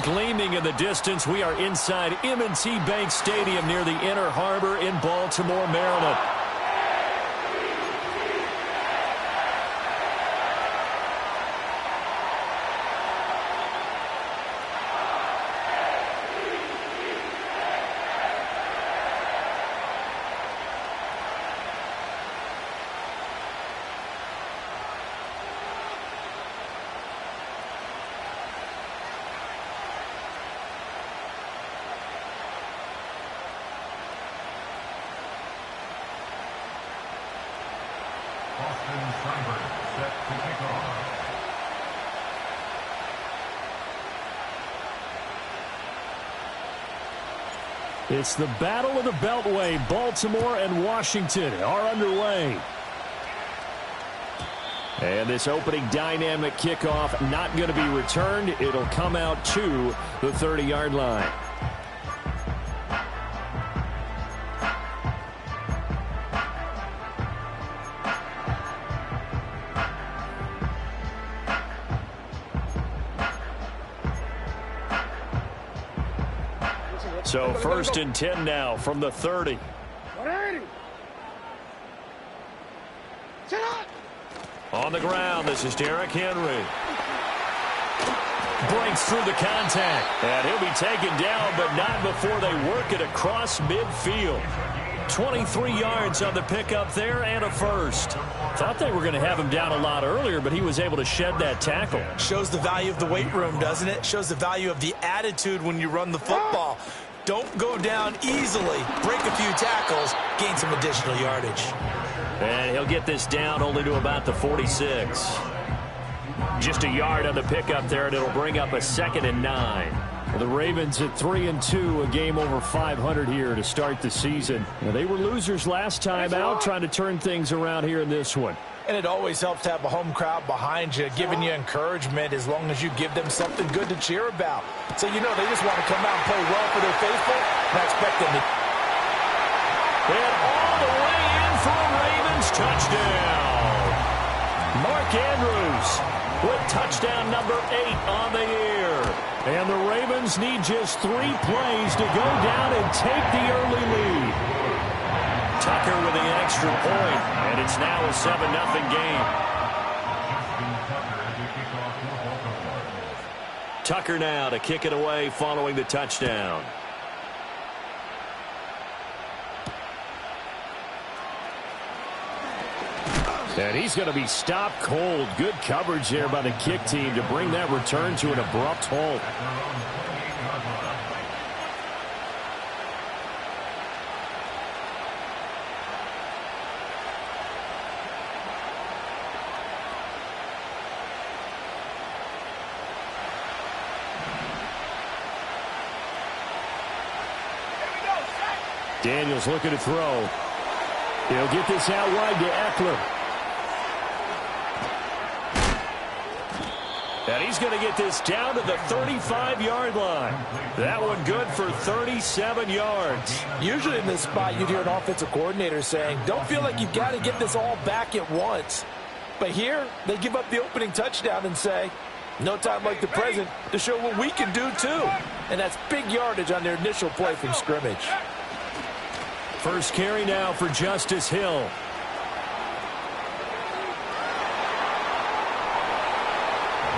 gleaming in the distance. We are inside M&T Bank Stadium near the Inner Harbor in Baltimore, Maryland. It's the Battle of the Beltway. Baltimore and Washington are underway. And this opening dynamic kickoff not going to be returned. It'll come out to the 30-yard line. So first and 10 now from the 30. 180. On the ground, this is Derrick Henry. Breaks through the contact. And he'll be taken down, but not before they work it across midfield. 23 yards on the pickup there and a first. Thought they were going to have him down a lot earlier, but he was able to shed that tackle. Shows the value of the weight room, doesn't it? Shows the value of the attitude when you run the football. Don't go down easily. Break a few tackles. Gain some additional yardage. And he'll get this down only to about the 46. Just a yard on the pickup there, and it'll bring up a 2nd and 9. Well, the Ravens at 3-2, a game over 500 here to start the season. Now, they were losers last time out, trying to turn things around here in this one. And it always helps to have a home crowd behind you, giving you encouragement as long as you give them something good to cheer about. So, you know, they just want to come out and play well for their faithful, and I expect them to. And all the way in for a Ravens touchdown. Mark Andrews with touchdown number 8 on the year. And the Ravens need just 3 plays to go down and take the early lead. Tucker with an extra point, and it's now a 7-0 game. Tucker now to kick it away following the touchdown. And he's going to be stopped cold. Good coverage there by the kick team to bring that return to an abrupt halt. Daniels looking to throw. He'll get this out wide to Eckler. And he's going to get this down to the 35-yard line. That one good for 37 yards. Usually in this spot, you'd hear an offensive coordinator saying, don't feel like you've got to get this all back at once. But here, they give up the opening touchdown and say, no time like the present to show what we can do too. And that's big yardage on their initial play from scrimmage. First carry now for Justice Hill.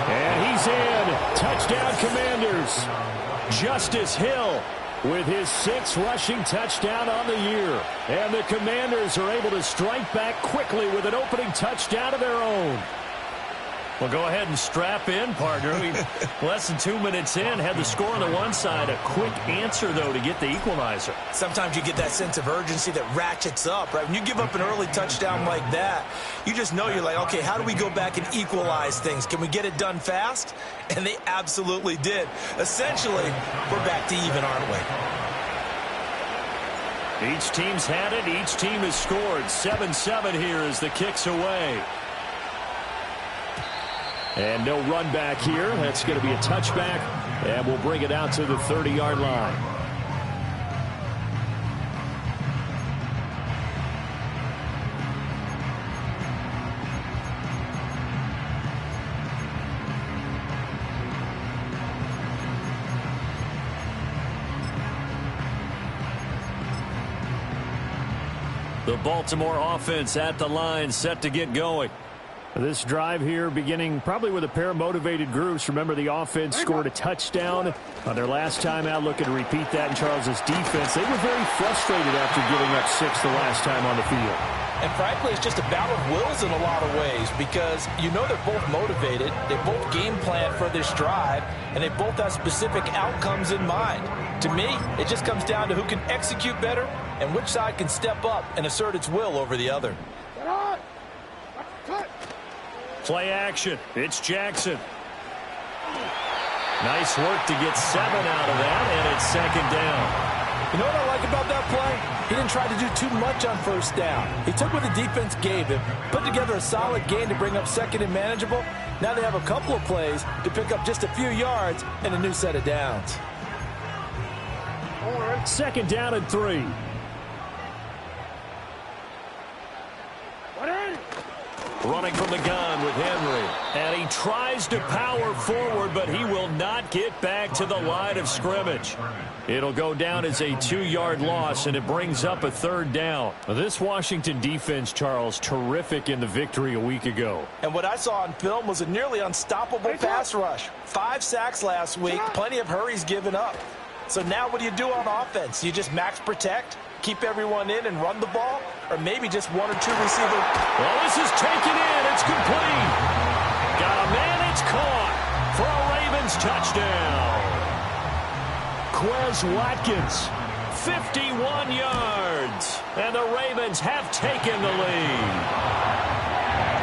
And he's in. Touchdown, Commanders. Justice Hill with his 6th rushing touchdown on the year. And the Commanders are able to strike back quickly with an opening touchdown of their own. Well, go ahead and strap in, partner. Less than 2 minutes in, had the score on the one side. A quick answer, though, to get the equalizer. Sometimes you get that sense of urgency that ratchets up, right? When you give up an early touchdown like that, you just know you're like, okay, how do we go back and equalize things? Can we get it done fast? And they absolutely did. Essentially, we're back to even, aren't we? Each team's had it. Each team has scored. 7-7 here as the kick's away. And no run back here. That's going to be a touchback, and we'll bring it out to the 30-yard line. The Baltimore offense at the line, set to get going. This drive here beginning probably with a pair of motivated groups. Remember, the offense scored a touchdown on their last time out. Looking to repeat that in Charles's defense. They were very frustrated after giving up 6 the last time on the field. And frankly, it's just a battle of wills in a lot of ways because you know they're both motivated. They both game plan for this drive, and they both have specific outcomes in mind. To me, it just comes down to who can execute better and which side can step up and assert its will over the other. Play action. It's Jackson. Nice work to get 7 out of that, and it's second down. You know what I like about that play? He didn't try to do too much on first down. He took what the defense gave him, put together a solid gain to bring up second and manageable. Now they have a couple of plays to pick up just a few yards and a new set of downs. Second down and 3. Running from the gun with Henry. And he tries to power forward, but he will not get back to the line of scrimmage. It'll go down as a 2-yard loss, and it brings up a third down. This Washington defense, Charles, terrific in the victory a week ago. And what I saw on film was a nearly unstoppable pass rush. 5 sacks last week, plenty of hurries given up. So now what do you do on offense? You just max protect, keep everyone in and run the ball, or maybe just 1 or 2 receiver. Well, this is taken in. It's complete. Got a man. It's caught for a Ravens touchdown. Quez Watkins, 51 yards. And the Ravens have taken the lead.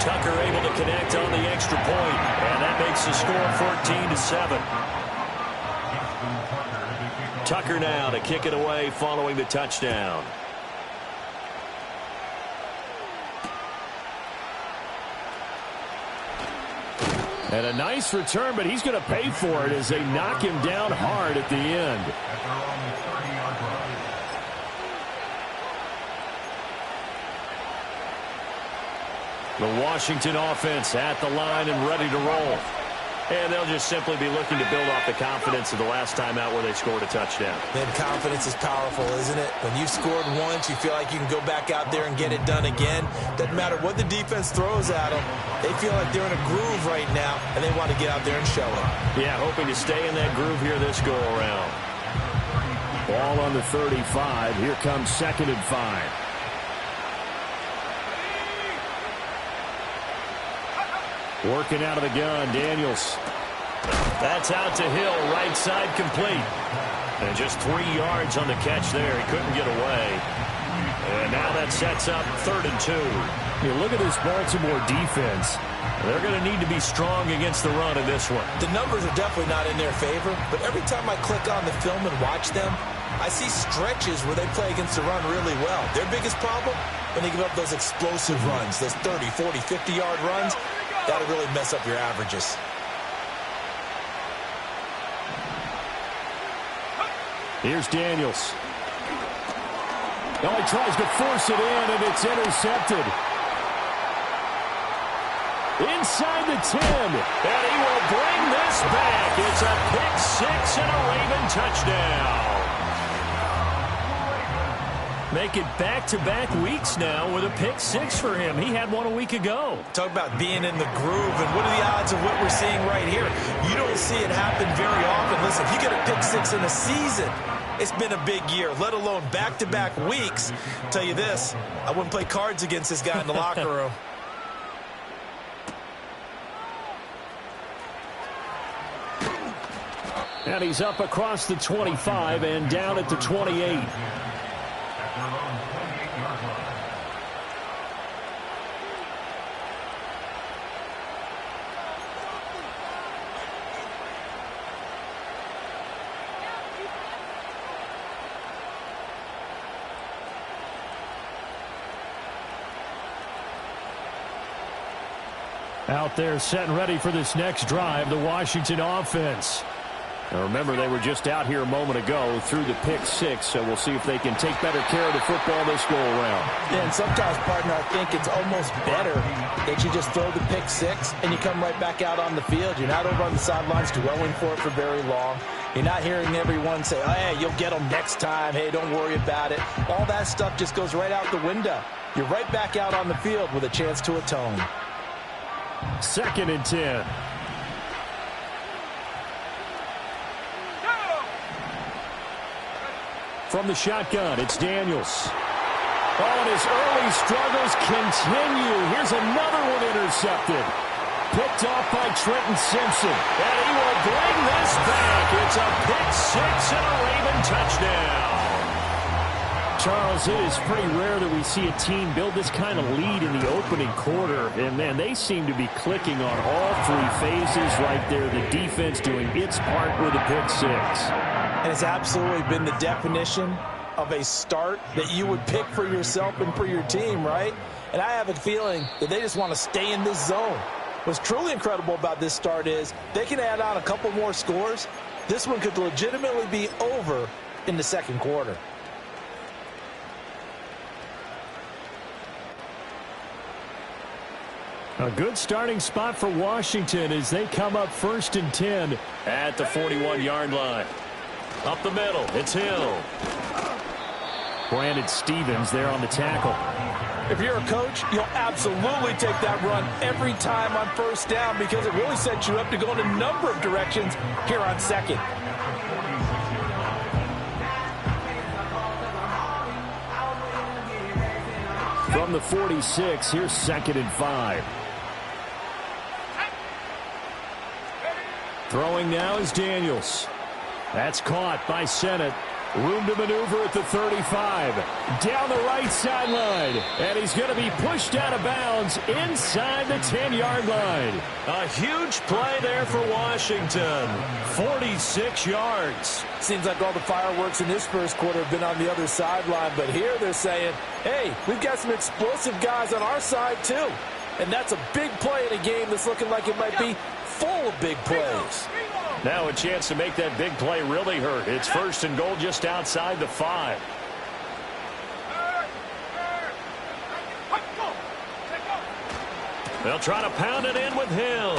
Tucker able to connect on the extra point, and that makes the score 14-7. Tucker now to kick it away following the touchdown. And a nice return, but he's going to pay for it as they knock him down hard at the end. The Washington offense at the line and ready to roll. And they'll just simply be looking to build off the confidence of the last time out where they scored a touchdown. Man, confidence is powerful, isn't it? When you've scored once, you feel like you can go back out there and get it done again. Doesn't matter what the defense throws at them. They feel like they're in a groove right now, and they want to get out there and show it. Yeah, hoping to stay in that groove here this go-around. Ball on the 35. Here comes 2nd and 5. Working out of the gun, Daniels. That's out to Hill, right side complete. And just 3 yards on the catch there. He couldn't get away. And now that sets up 3rd and 2. You look at this Baltimore defense. They're going to need to be strong against the run in this one. The numbers are definitely not in their favor, but every time I click on the film and watch them, I see stretches where they play against the run really well. Their biggest problem, when they give up those explosive runs, those 30, 40, 50-yard runs, that'll really mess up your averages. Here's Daniels. Oh, he tries to force it in, and it's intercepted. Inside the 10. And he will bring this back. It's a pick 6 and a Raven touchdown. Make it back-to-back weeks now with a pick 6 for him. He had one a week ago. Talk about being in the groove, and what are the odds of what we're seeing right here? You don't see it happen very often. Listen, if you get a pick 6 in a season, it's been a big year, let alone back-to-back weeks. I'll tell you this, I wouldn't play cards against this guy in the locker room. And he's up across the 25 and down at the 28. Out there set and ready for this next drive, the Washington offense. Now remember, they were just out here a moment ago through the pick 6, so we'll see if they can take better care of the football this go-around. Yeah, and sometimes, partner, I think it's almost better that you just throw the pick 6 and you come right back out on the field. You're not over on the sidelines dwelling for it for very long. You're not hearing everyone say, oh, hey, you'll get them next time. Hey, don't worry about it. All that stuff just goes right out the window. You're right back out on the field with a chance to atone. 2nd and 10. From the shotgun, it's Daniels. Oh, and his early struggles continue. Here's another one intercepted. Picked off by Trenton Simpson. And he will bring this back. It's a pick six and a Raven touchdown. Charles, it is pretty rare that we see a team build this kind of lead in the opening quarter. And, man, they seem to be clicking on all three phases right there. The defense doing its part with a pick six. And it's absolutely been the definition of a start that you would pick for yourself and for your team, right? And I have a feeling that they just want to stay in this zone. What's truly incredible about this start is they can add on a couple more scores. This one could legitimately be over in the second quarter. A good starting spot for Washington as they come up 1st and 10 at the 41-yard line. Up the middle, it's Hill. Brandon Stevens there on the tackle. If you're a coach, you'll absolutely take that run every time on 1st down because it really sets you up to go in a number of directions here on 2nd. From the 46, here's 2nd and 5. Throwing now is Daniels. That's caught by Sennett. Room to maneuver at the 35. Down the right sideline. And he's going to be pushed out of bounds inside the 10-yard line. A huge play there for Washington. 46 yards. Seems like all the fireworks in this first quarter have been on the other sideline. But here they're saying, hey, we've got some explosive guys on our side too. And that's a big play in a game that's looking like it might be full of big plays. Now a chance to make that big play really hurt. It's 1st and goal just outside the 5. They'll try to pound it in with Hill.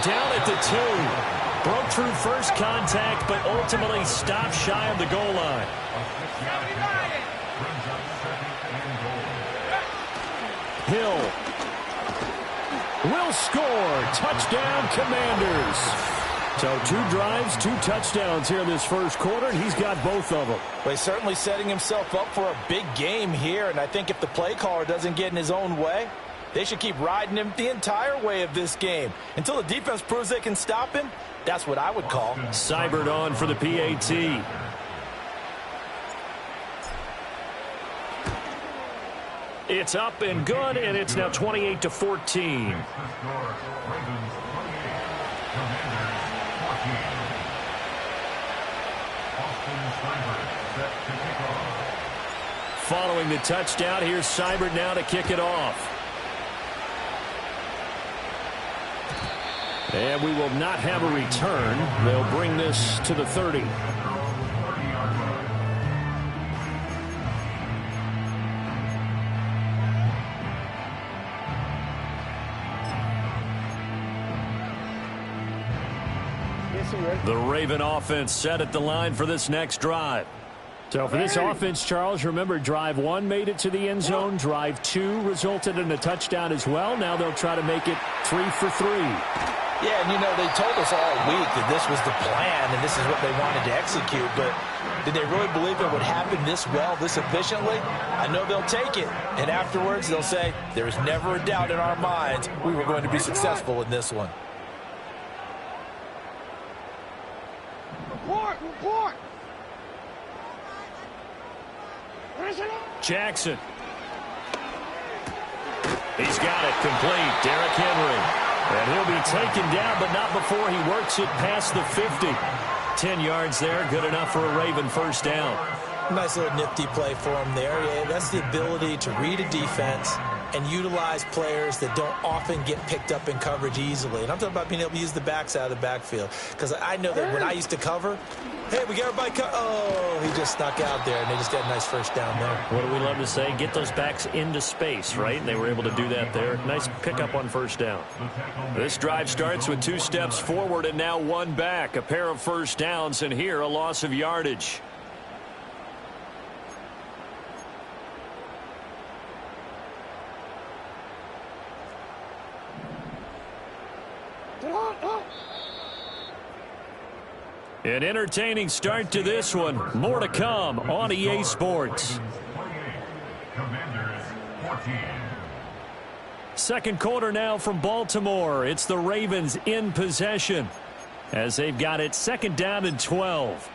Down at the 2. Broke through first contact, but ultimately stopped shy of the goal line. Hill will score. Touchdown, Commanders. So 2 drives, 2 touchdowns here in this first quarter, and he's got both of them. Well, he's certainly setting himself up for a big game here, and I think if the play caller doesn't get in his own way, they should keep riding him the entire way of this game. Until the defense proves they can stop him, that's what I would call. Seibert on for the PAT. It's up and good, and it's now 28-14. Following the touchdown, here's Seibert now to kick it off. And we will not have a return. They'll bring this to the 30. The Raven offense set at the line for this next drive. So for this offense, Charles, remember, drive 1 made it to the end zone. Drive 2 resulted in a touchdown as well. Now they'll try to make it 3 for 3. Yeah, and you know, they told us all week that this was the plan and this is what they wanted to execute, but did they really believe it would happen this well, this efficiently? I know they'll take it, and afterwards they'll say, there's never a doubt in our minds we were going to be successful in this one. Report! Jackson. He's got it complete. Derrick Henry. And he'll be taken down, but not before he works it past the 50. 10 yards there, good enough for a Raven first down. Nice little nifty play for him there. Yeah, that's the ability to read a defense and utilize players that don't often get picked up in coverage easily. And I'm talking about being able to use the backs out of the backfield. Because I know that when I used to cover, hey, we got everybody oh, he just snuck out there, and they just got a nice first down there. What do we love to say? Get those backs into space, right? And they were able to do that there. Nice pickup on first down. This drive starts with 2 steps forward and now 1 back. A pair of first downs, and here a loss of yardage. An entertaining start to this one. More to come on EA Sports. Second quarter now from Baltimore. It's the Ravens in possession as they've got it 2nd down and 12.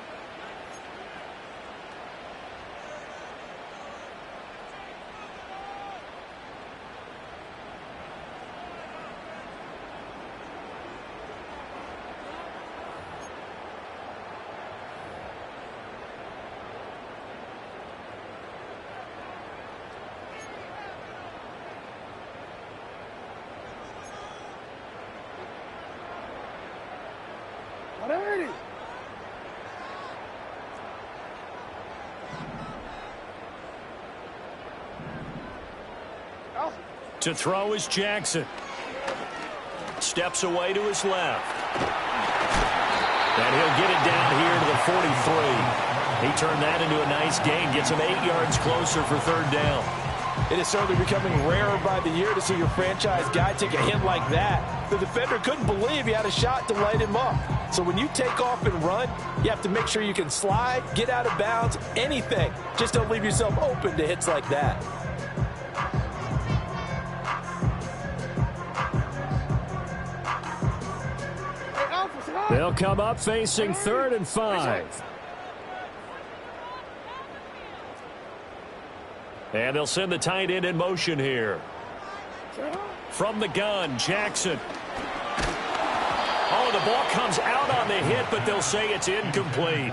To throw is Jackson. Steps away to his left. And he'll get it down here to the 43. He turned that into a nice gain. Gets him 8 yards closer for 3rd down. It is certainly becoming rarer by the year to see your franchise guy take a hit like that. The defender couldn't believe he had a shot to light him up. So when you take off and run, you have to make sure you can slide, get out of bounds, anything. Just don't leave yourself open to hits like that. They'll come up facing 3rd and 5. And they'll send the tight end in motion here. From the gun, Jackson. Oh, the ball comes out on the hit, but they'll say it's incomplete.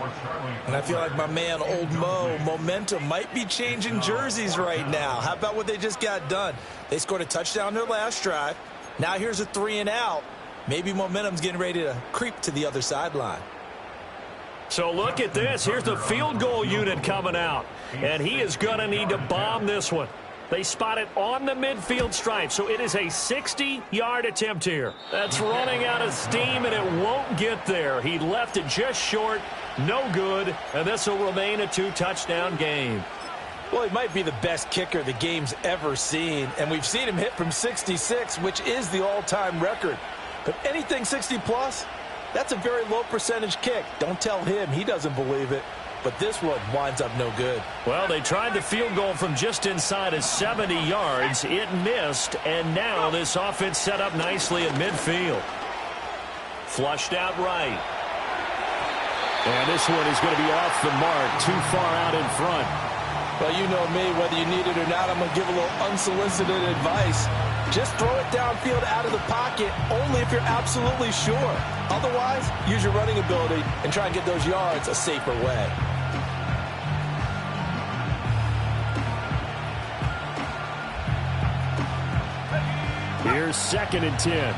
And I feel like my man, Old Mo, momentum might be changing jerseys right now. How about what they just got done? They scored a touchdown their last drive. Now here's a 3-and-out. Maybe momentum's getting ready to creep to the other sideline. So look at this. Here's the field goal unit coming out. And he is going to need to bomb this one. They spot it on the midfield stripe, so it is a 60-yard attempt here. That's running out of steam, and it won't get there. He left it just short, no good, and this will remain a 2-touchdown game. Well, he might be the best kicker the game's ever seen, and we've seen him hit from 66, which is the all-time record. But anything 60-plus, that's a very low percentage kick. Don't tell him he doesn't believe it. But this one winds up no good. Well, they tried the field goal from just inside of 70 yards. It missed, and now this offense set up nicely in midfield. Flushed out right. And this one is going to be off the mark, too far out in front. Well, you know me, whether you need it or not, I'm going to give a little unsolicited advice. Just throw it downfield out of the pocket only if you're absolutely sure. Otherwise, use your running ability and try and get those yards a safer way. Here's 2nd and 10.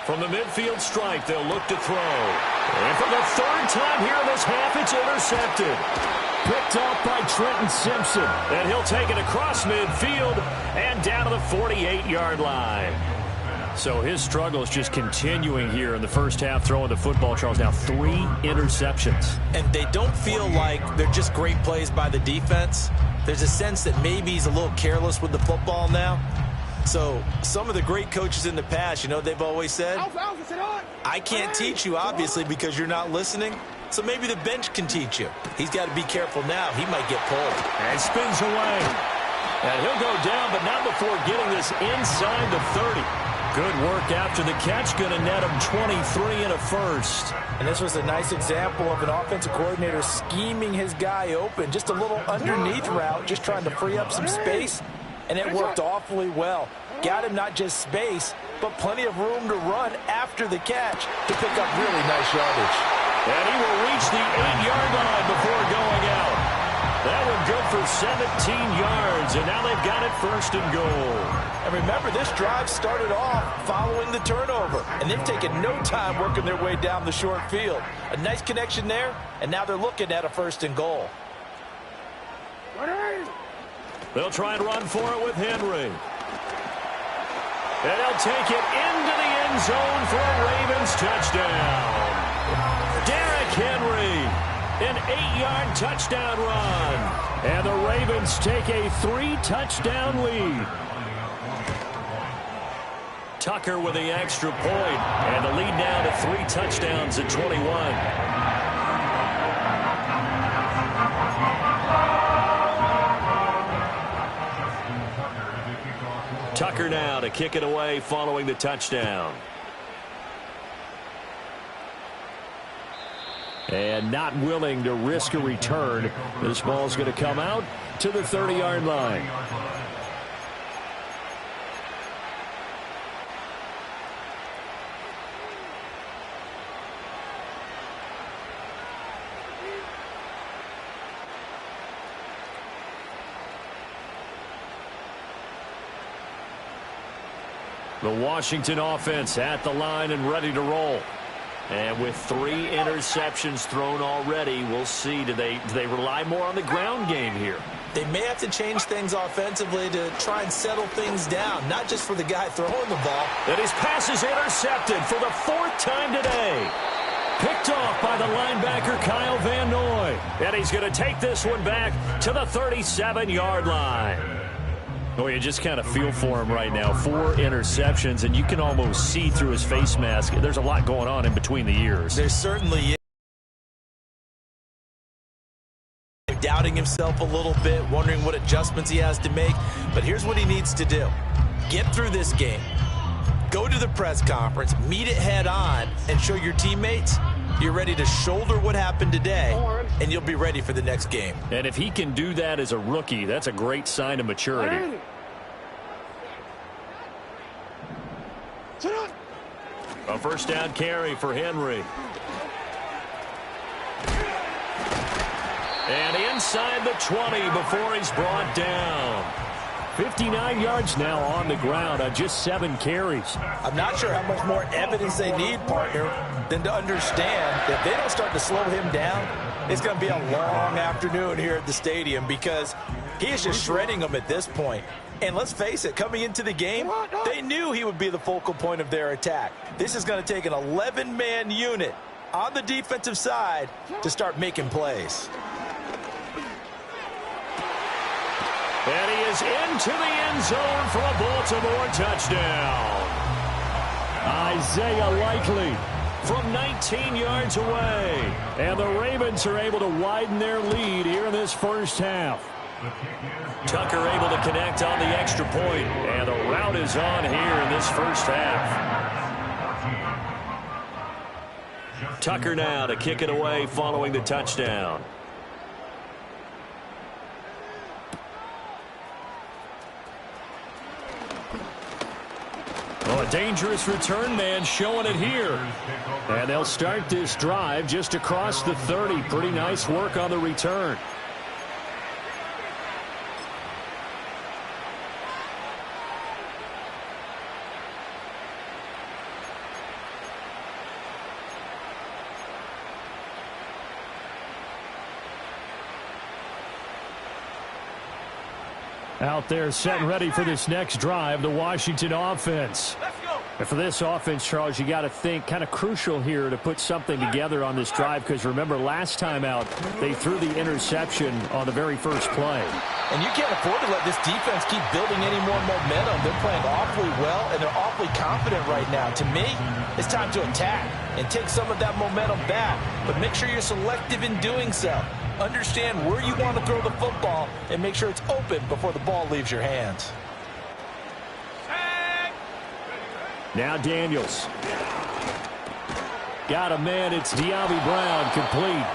From the midfield stripe, they'll look to throw. And for the 3rd time here in this half, it's intercepted. Picked off by Trenton Simpson. And he'll take it across midfield and down to the 48-yard line. So his struggle is just continuing here in the first half, throwing the football, Charles. Now 3 interceptions. And they don't feel like they're just great plays by the defense. There's a sense that maybe he's a little careless with the football now. So some of the great coaches in the past, you know, they've always said, I can't teach you, obviously, because you're not listening. So maybe the bench can teach you. He's got to be careful now. He might get pulled. And spins away. And he'll go down, but not before getting this inside the 30. Good work after the catch. Going to net him 23 and a first. And this was a nice example of an offensive coordinator scheming his guy open. Just a little underneath route, just trying to free up some space. and it worked awfully well. Got him not just space, but plenty of room to run after the catch to pick up really nice yardage. And he will reach the 8-yard line before going out. That one good for 17 yards, and now they've got it first and goal. And remember, this drive started off following the turnover, and they've taken no time working their way down the short field. A nice connection there, and now they're looking at a first and goal. They'll try and run for it with Henry. And they'll take it into the end zone for a Ravens touchdown. Derrick Henry, an 8-yard touchdown run. And the Ravens take a 3-touchdown lead. Tucker with the extra point, and the lead now to 3 touchdowns at 21. Tucker now to kick it away following the touchdown. And not willing to risk a return. This ball's going to come out to the 30-yard line. The Washington offense at the line and ready to roll. And with 3 interceptions thrown already, we'll see. Do they rely more on the ground game here? They may have to change things offensively to try and settle things down, not just for the guy throwing the ball. And his pass is intercepted for the 4th time today. Picked off by the linebacker Kyle Van Noy. And he's going to take this one back to the 37-yard line. Oh, you just kind of feel for him right now. 4 interceptions, and you can almost see through his face mask. There's a lot going on in between the ears. There certainly is. Doubting himself a little bit, wondering what adjustments he has to make. But here's what he needs to do. Get through this game. Go to the press conference, meet it head on, and show your teammates you're ready to shoulder what happened today, and you'll be ready for the next game. And if he can do that as a rookie, that's a great sign of maturity. A first down carry for Henry. And inside the 20 before he's brought down. 59 yards now on the ground on just 7 carries. I'm not sure how much more evidence they need, partner, than to understand that if they don't start to slow him down, it's going to be a long afternoon here at the stadium because he is just shredding them at this point. And let's face it, coming into the game, they knew he would be the focal point of their attack. This is going to take an 11-man unit on the defensive side to start making plays. And he is into the end zone for a Baltimore touchdown. Isaiah Likely from 19 yards away. And the Ravens are able to widen their lead here in this first half. Tucker able to connect on the extra point. And the route is on here in this first half. Tucker now to kick it away following the touchdown. Oh, a dangerous return man showing it here. And they'll start this drive just across the 30. Pretty nice work on the return. Out there set and ready for this next drive, the Washington offense. And for this offense, Charles, you got to think kind of crucial here to put something together on this drive because remember last time out they threw the interception on the very first play. And you can't afford to let this defense keep building any more momentum. They're playing awfully well and they're awfully confident right now. To me, it's time to attack and take some of that momentum back, but make sure you're selective in doing so. Understand where you want to throw the football and make sure it's open before the ball leaves your hands. Now Daniels. Got a man. It's De'Ami Brown complete.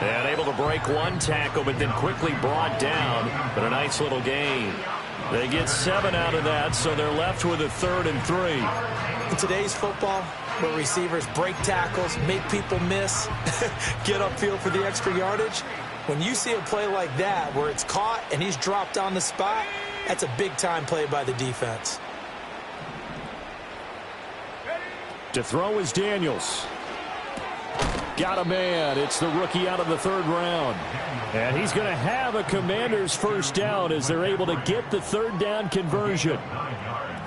And able to break one tackle, but then quickly brought down. But a nice little gain. They get 7 out of that, so they're left with a 3rd and 3. In today's football, where receivers break tackles, make people miss, get upfield for the extra yardage, when you see a play like that where it's caught and he's dropped on the spot, that's a big-time play by the defense. To throw is Daniels. Got a man. It's the rookie out of the 3rd round. And he's going to have a Commanders first down as they're able to get the 3rd down conversion.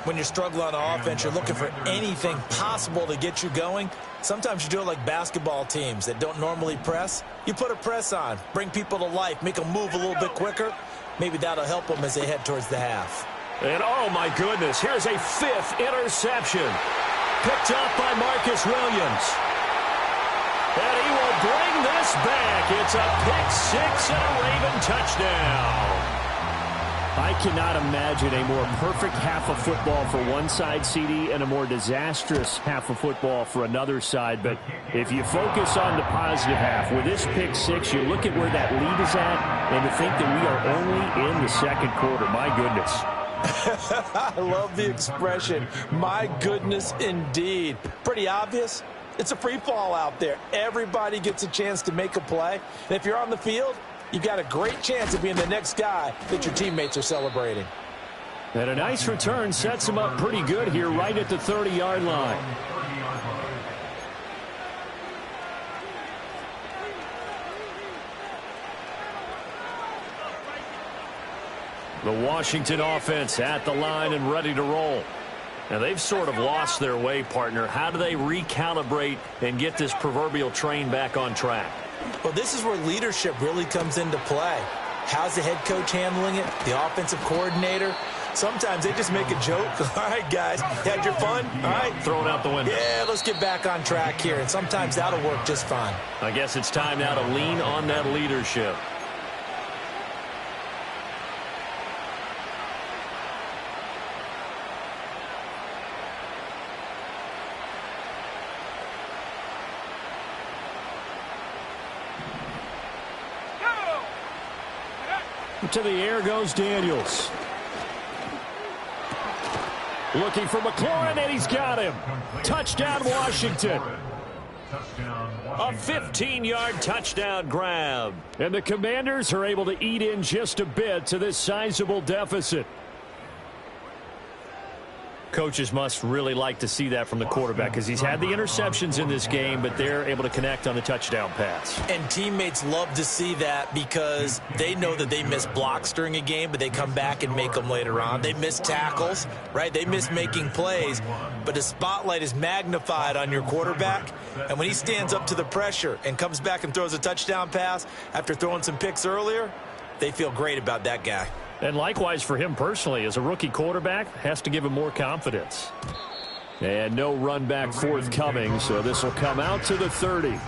When you're struggling on offense, you're looking for anything possible to get you going. Sometimes you do it like basketball teams that don't normally press. You put a press on, bring people to life, make them move a little bit quicker. Maybe that'll help them as they head towards the half. And oh my goodness, here's a 5th interception. Picked up by Marcus Williams. And he will bring this back. It's a pick 6 and a Raven touchdown. I cannot imagine a more perfect half of football for one side, CD, and a more disastrous half of football for another side. But if you focus on the positive half, with this pick 6, you look at where that lead is at, and to think that we are only in the 2nd quarter. My goodness. I love the expression, my goodness indeed. Pretty obvious. It's a free fall out there. Everybody gets a chance to make a play. And if you're on the field, you've got a great chance of being the next guy that your teammates are celebrating. And a nice return sets him up pretty good here right at the 30-yard line. The Washington offense at the line and ready to roll. Now, they've sort of lost their way, partner. How do they recalibrate and get this proverbial train back on track? Well, this is where leadership really comes into play. How's the head coach handling it? The offensive coordinator? Sometimes they just make a joke. All right, guys, had your fun? All right. Throw it out the window. Yeah, let's get back on track here. And sometimes that'll work just fine. I guess it's time now to lean on that leadership. To the air goes Daniels. Looking for McLaurin, and he's got him. Touchdown, Washington. A 15-yard touchdown grab. And the Commanders are able to eat in just a bit to this sizable deficit. Coaches must really like to see that from the quarterback because he's had the interceptions in this game, but they're able to connect on the touchdown pass. And teammates love to see that because they know that they miss blocks during a game, but they come back and make them later on. They miss tackles, right? They miss making plays, but the spotlight is magnified on your quarterback. And when he stands up to the pressure and comes back and throws a touchdown pass after throwing some picks earlier, they feel great about that guy. And likewise for him personally, as a rookie quarterback, has to give him more confidence. And no run back forthcoming, so this will come out to the 30.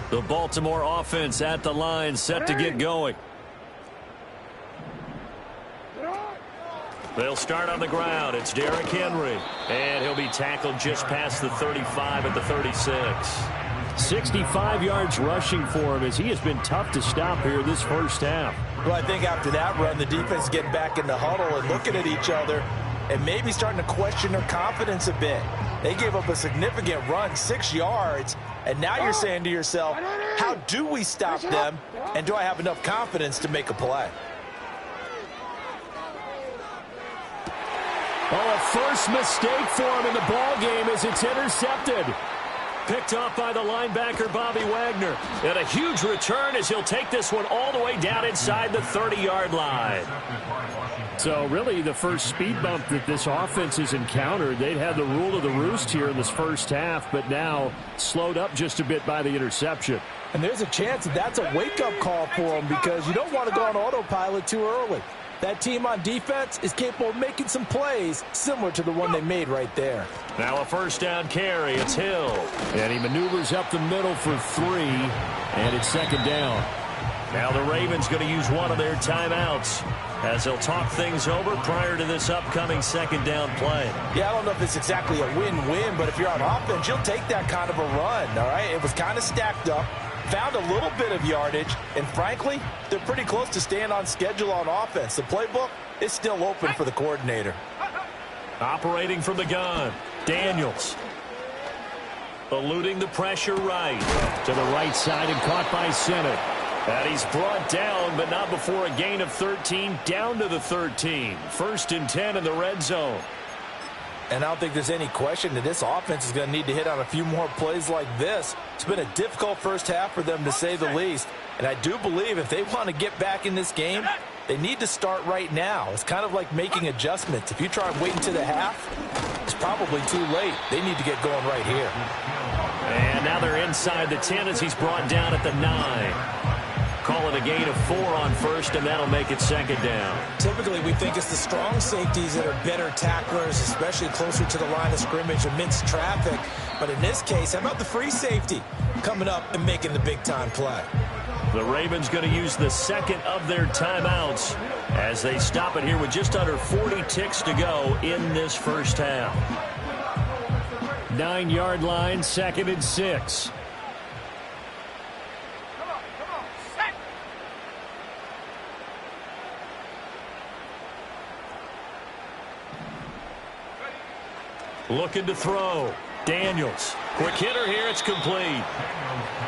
The Baltimore offense at the line, set to get going. They'll start on the ground. It's Derrick Henry. And he'll be tackled just past the 35 at the 36. 65 yards rushing for him as he has been tough to stop here this first half. Well, I think after that run, the defense getting back in the huddle and looking at each other and maybe starting to question their confidence a bit. They gave up a significant run, 6 yards, and now you're saying to yourself, how do we stop them, and do I have enough confidence to make a play? Oh, a first mistake for him in the ball game as it's intercepted. Picked off by the linebacker, Bobby Wagner. And a huge return as he'll take this one all the way down inside the 30-yard line. So really the first speed bump that this offense has encountered, they'd had the rule of the roost here in this first half, but now slowed up just a bit by the interception. And there's a chance that that's a wake-up call for them because you don't want to go on autopilot too early. That team on defense is capable of making some plays similar to the one they made right there. Now a first down carry. It's Hill. And he maneuvers up the middle for 3, and it's second down. Now the Ravens going to use one of their timeouts as they'll talk things over prior to this upcoming second down play. Yeah, I don't know if it's exactly a win-win, but if you're on offense, you'll take that kind of a run, all right? It was kind of stacked up, found a little bit of yardage, and frankly, they're pretty close to staying on schedule on offense. The playbook is still open for the coordinator. Operating from the gun, Daniels. Eluding the pressure right. To the right side and caught by Senate. And he's brought down, but not before a gain of 13, down to the 13. 1st and 10 in the red zone. And I don't think there's any question that this offense is going to need to hit on a few more plays like this. It's been a difficult first half for them, to say the least. And I do believe if they want to get back in this game, they need to start right now. It's kind of like making adjustments. If you try and wait until the half, it's probably too late. They need to get going right here. And now they're inside the 10 as he's brought down at the 9. Call it a gain of 4 on 1st, and that'll make it 2nd down. Typically, we think it's the strong safeties that are better tacklers, especially closer to the line of scrimmage amidst traffic. But in this case, how about the free safety coming up and making the big-time play? The Ravens going to use the second of their timeouts as they stop it here with just under 40 ticks to go in this first half. 9-yard line, 2nd and 6. Looking to throw. Daniels. Quick hitter here. It's complete.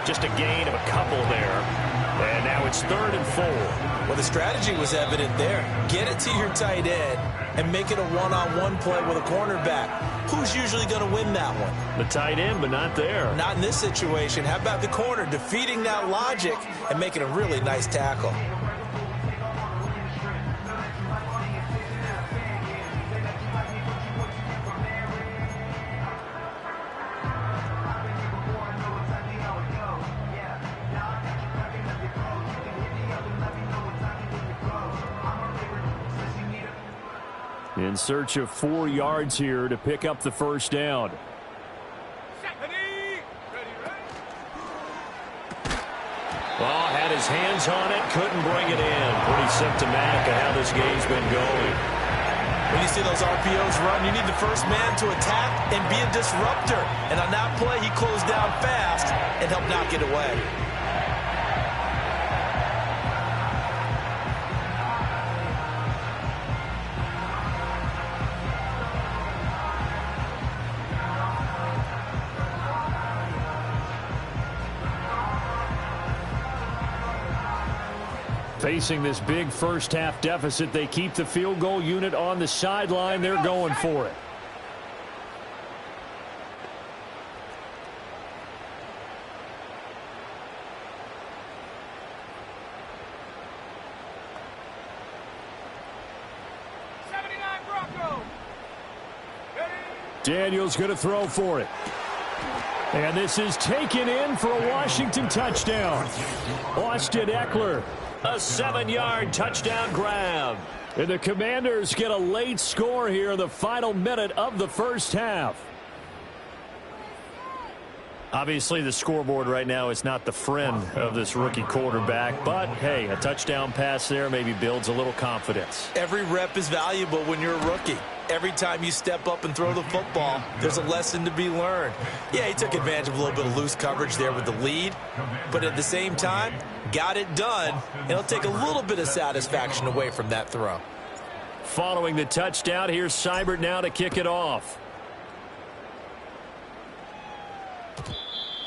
Just a gain of a couple there. And now it's 3rd and 4. Well, the strategy was evident there. Get it to your tight end and make it a one-on-one play with a cornerback. Who's usually going to win that one? The tight end, but not there. Not in this situation. How about the corner defeating that logic and making a really nice tackle? In search of 4 yards here to pick up the first down. Well, had his hands on it, couldn't bring it in. Pretty symptomatic of how this game's been going. When you see those RPOs run, you need the first man to attack and be a disruptor. And on that play, he closed down fast and helped knock it away. Facing this big first half deficit, they keep the field goal unit on the sideline. They're going for it. Daniels going to throw for it. And this is taken in for a Washington touchdown. Austin Ekeler. A 7-yard touchdown grab. And the Commanders get a late score here in the final minute of the first half. Obviously, the scoreboard right now is not the friend of this rookie quarterback. But, hey, a touchdown pass there maybe builds a little confidence. Every rep is valuable when you're a rookie. Every time you step up and throw the football, there's a lesson to be learned. Yeah, he took advantage of a little bit of loose coverage there with the lead. But at the same time, got it done. And it'll take a little bit of satisfaction away from that throw. Following the touchdown, here's Seibert now to kick it off.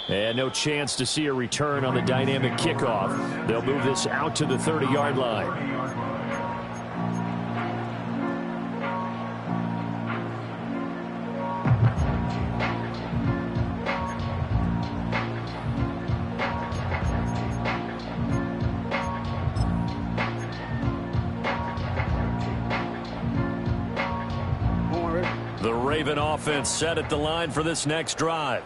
And no chance to see a return on the dynamic kickoff. They'll move this out to the 30-yard line. The Raven offense set at the line for this next drive.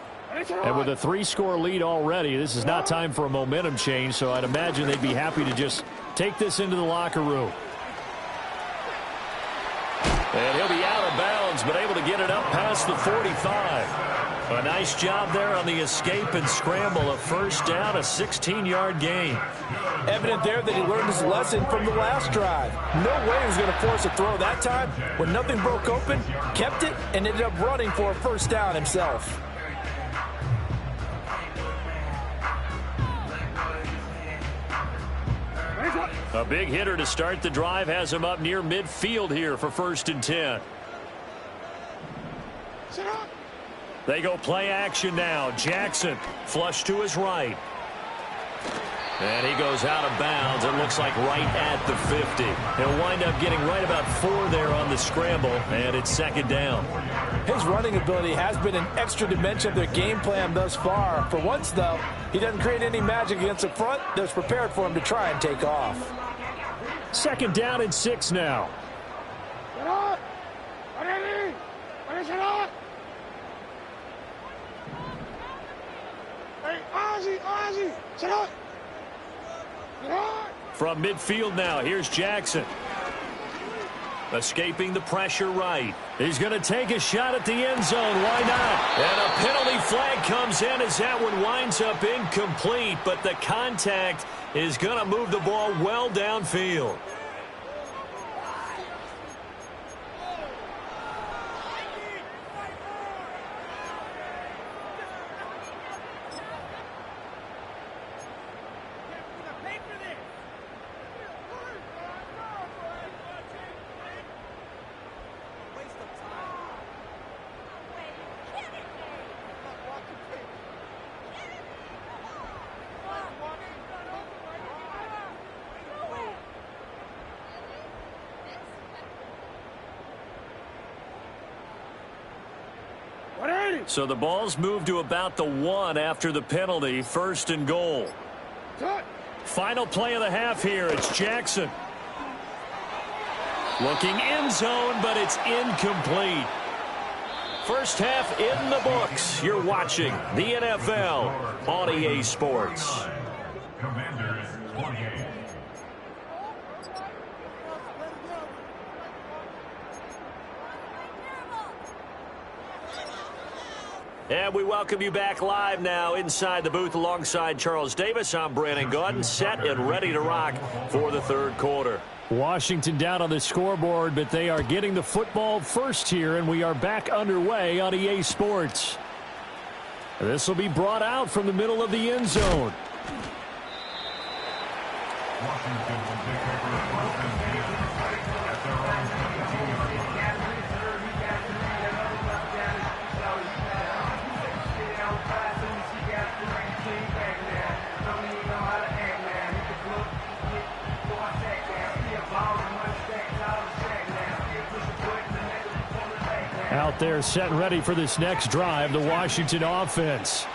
And with a 3-score lead already, this is not time for a momentum change, so I'd imagine they'd be happy to just take this into the locker room. And he'll be out of bounds, but able to get it up past the 45. A nice job there on the escape and scramble. A first down, a 16-yard gain. Evident there that he learned his lesson from the last drive. No way he was going to force a throw that time. When nothing broke open, kept it, and ended up running for a first down himself. A big hitter to start the drive has him up near midfield here for 1st and 10. They go play action now. Jackson flush to his right. And he goes out of bounds. It looks like right at the 50. He'll wind up getting right about 4 there on the scramble, and it's 2nd down. His running ability has been an extra dimension of their game plan thus far. For once, though, he doesn't create any magic against the front that's prepared for him to try and take off. 2nd down and 6 now. From midfield now, here's Jackson. Escaping the pressure right. He's going to take a shot at the end zone. Why not? And a penalty flag comes in as that one winds up incomplete, but the contact is going to move the ball well downfield. So the ball's moved to about the 1 after the penalty. 1st and goal. Final play of the half here. It's Jackson. Looking end zone, but it's incomplete. First half in the books. You're watching the NFL on EA Sports. Commanders 28. And we welcome you back live now inside the booth alongside Charles Davis. I'm Brandon Gaudin, set and ready to rock for the 3rd quarter. Washington down on the scoreboard, but they are getting the football first here, and we are back underway on EA Sports. This will be brought out from the middle of the end zone. Washington will take over 1st and 10 at their own 17-yard line. Out there set and ready for this next drive, the Washington offense.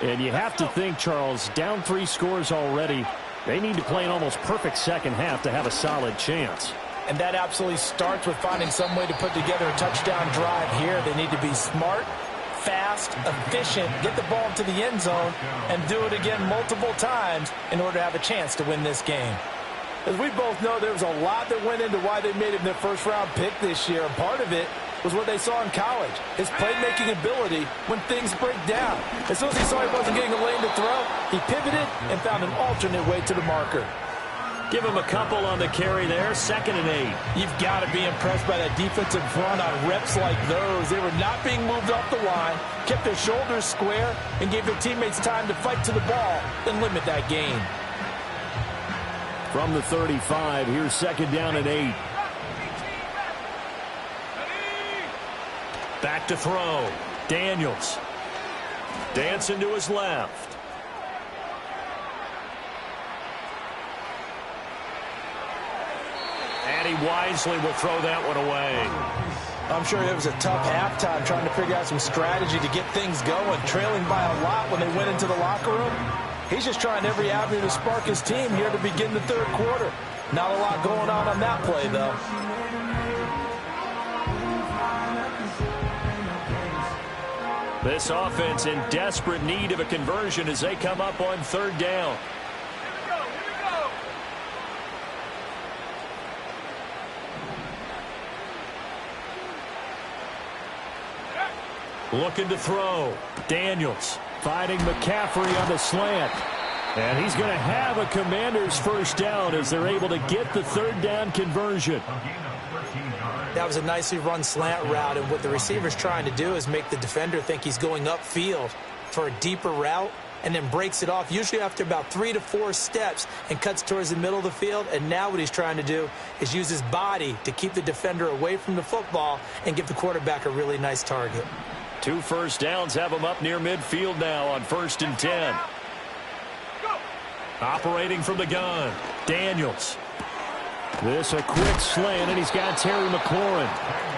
And you have to think, Charles, down 3 scores already. They need to play an almost perfect second half to have a solid chance. And that absolutely starts with finding some way to put together a touchdown drive here. They need to be smart, fast, efficient, get the ball to the end zone, and do it again multiple times in order to have a chance to win this game. As we both know, there was a lot that went into why they made him their first-round pick this year. And part of it was what they saw in college, his playmaking ability when things break down. As soon as he saw he wasn't getting a lane to throw, he pivoted and found an alternate way to the marker. Give him a couple on the carry there, 2nd and 8. You've got to be impressed by that defensive front on reps like those. They were not being moved off the line, kept their shoulders square, and gave their teammates time to fight to the ball and limit that gain. From the 35, here's 2nd down and 8. Back to throw. Daniels. Dancing to his left. And he wisely will throw that one away. I'm sure it was a tough halftime trying to figure out some strategy to get things going, trailing by a lot when they went into the locker room. He's just trying every avenue to spark his team here to begin the 3rd quarter. Not a lot going on that play, though. This offense in desperate need of a conversion as they come up on 3rd down. Looking to throw. Daniels. Finding McCaffrey on the slant. And he's going to have a Commanders first down as they're able to get the third down conversion. That was a nicely run slant route, and what the receiver's trying to do is make the defender think he's going upfield for a deeper route, and then breaks it off, usually after about 3 to 4 steps, and cuts towards the middle of the field. And now what he's trying to do is use his body to keep the defender away from the football and give the quarterback a really nice target. 2 first downs have him up near midfield now on 1st and 10. Operating from the gun, Daniels. This a quick slant, and he's got Terry McLaurin.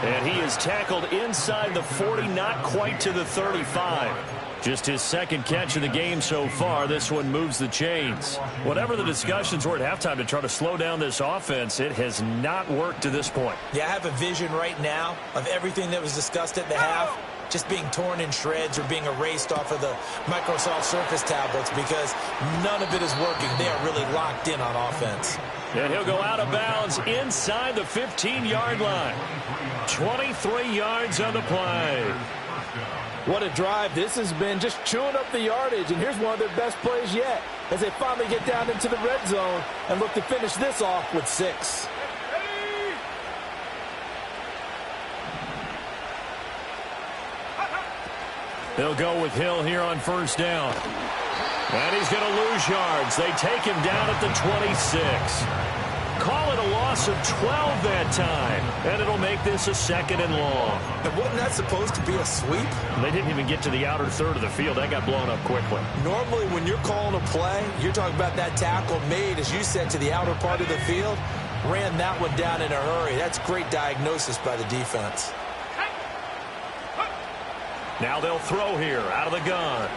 And he is tackled inside the 40, not quite to the 35. Just his second catch of the game so far. This one moves the chains. Whatever the discussions were at halftime to try to slow down this offense, it has not worked to this point. Yeah, I have a vision right now of everything that was discussed at the half just being torn in shreds or being erased off of the Microsoft Surface tablets, because none of it is working. They are really locked in on offense. And he'll go out of bounds inside the 15-yard line. 23 yards on the play. What a drive this has been, just chewing up the yardage. And here's one of their best plays yet as they finally get down into the red zone and look to finish this off with 6. They'll go with Hill here on first down. And he's going to lose yards. They take him down at the 26. Call it a loss of 12 that time. And it'll make this a 2nd and long. And wasn't that supposed to be a sweep? They didn't even get to the outer third of the field. That got blown up quickly. Normally when you're calling a play, you're talking about that tackle made, as you said, to the outer part of the field. Ran that one down in a hurry. That's great diagnosis by the defense. Now they'll throw here out of the gun.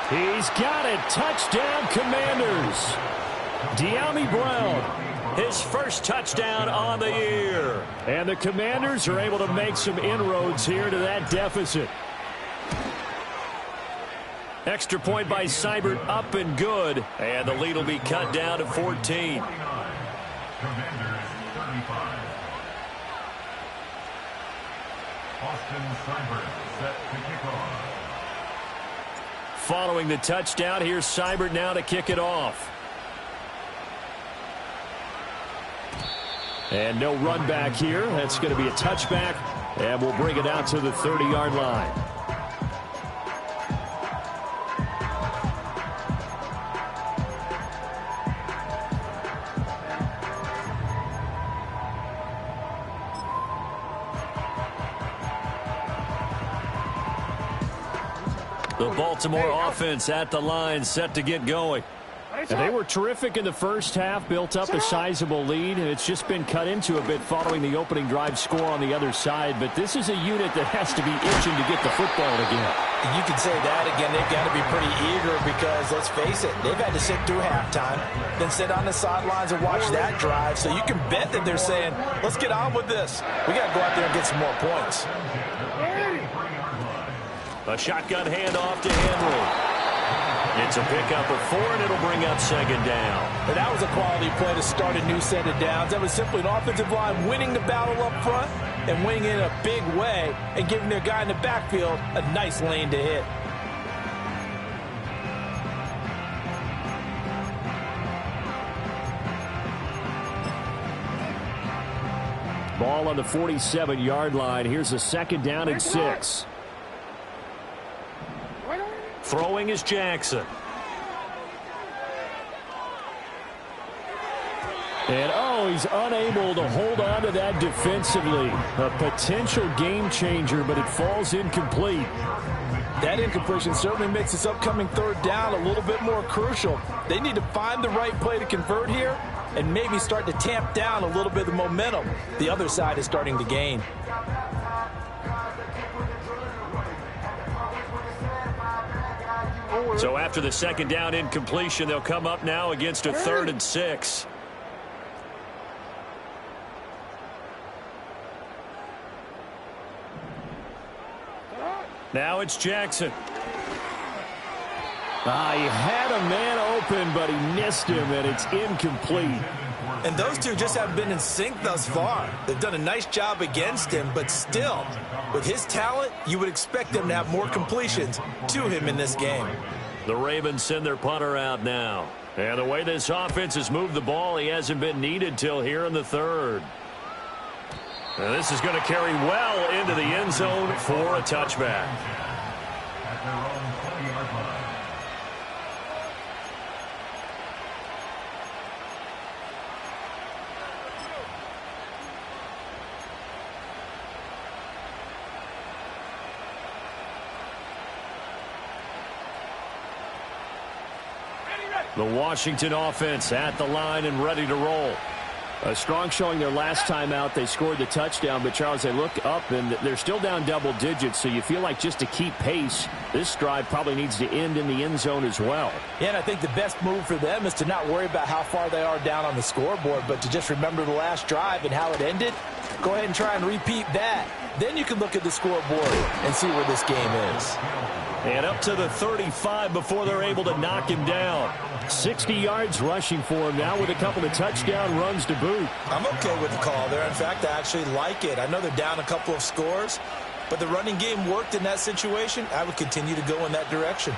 He's got it. Touchdown, Commanders. De'Ami Brown. His first touchdown on the year. And the Commanders are able to make some inroads here to that deficit. Extra point by Seibert, up and good. And the lead will be cut down to 14. Commanders 35. Austin Seibert set to kick off. Following the touchdown, here's Seibert now to kick it off. And no run back here. That's going to be a touchback, and we'll bring it out to the 30-yard line. The Baltimore offense at the line, set to get going. And they were terrific in the first half, built up a sizable lead, and it's just been cut into a bit following the opening drive score on the other side. But this is a unit that has to be itching to get the football again. You can say that again. They've got to be pretty eager because, let's face it, they've had to sit through halftime, then sit on the sidelines and watch that drive. So you can bet that they're saying, let's get on with this. We got to go out there and get some more points. A shotgun handoff to Henry. It's a pickup of 4, and it'll bring up 2nd down. And that was a quality play to start a new set of downs. That was simply an offensive line winning the battle up front and winning in a big way and giving their guy in the backfield a nice lane to hit. Ball on the 47-yard line. Here's a 2nd down and 6. Throwing is Jackson. And, he's unable to hold on to that defensively. A potential game changer, but it falls incomplete. That incompletion certainly makes this upcoming 3rd down a little bit more crucial. They need to find the right play to convert here and maybe start to tamp down a little bit of the momentum the other side is starting to gain. So after the 2nd down incompletion, they'll come up now against a 3rd and 6. Now it's Jackson. He had a man open, but he missed him, and it's incomplete. And those two just haven't been in sync thus far. They've done a nice job against him, but still, with his talent, you would expect them to have more completions to him in this game. The Ravens send their punter out now. And the way this offense has moved the ball, he hasn't been needed till here in the third. And this is going to carry well into the end zone for a touchback. At their own 20-yard line. The Washington offense at the line and ready to roll. A strong showing their last time out. They scored the touchdown, but Charles, they look up and they're still down double digits, so you feel like just to keep pace, this drive probably needs to end in the end zone as well. Yeah, and I think the best move for them is to not worry about how far they are down on the scoreboard, but to just remember the last drive and how it ended. Go ahead and try and repeat that. Then you can look at the scoreboard and see where this game is. And up to the 35 before they're able to knock him down. 60 yards rushing for him now with a couple of touchdown runs to boot. I'm okay with the call there. In fact, I actually like it. I know they're down a couple of scores, but the running game worked in that situation. I would continue to go in that direction.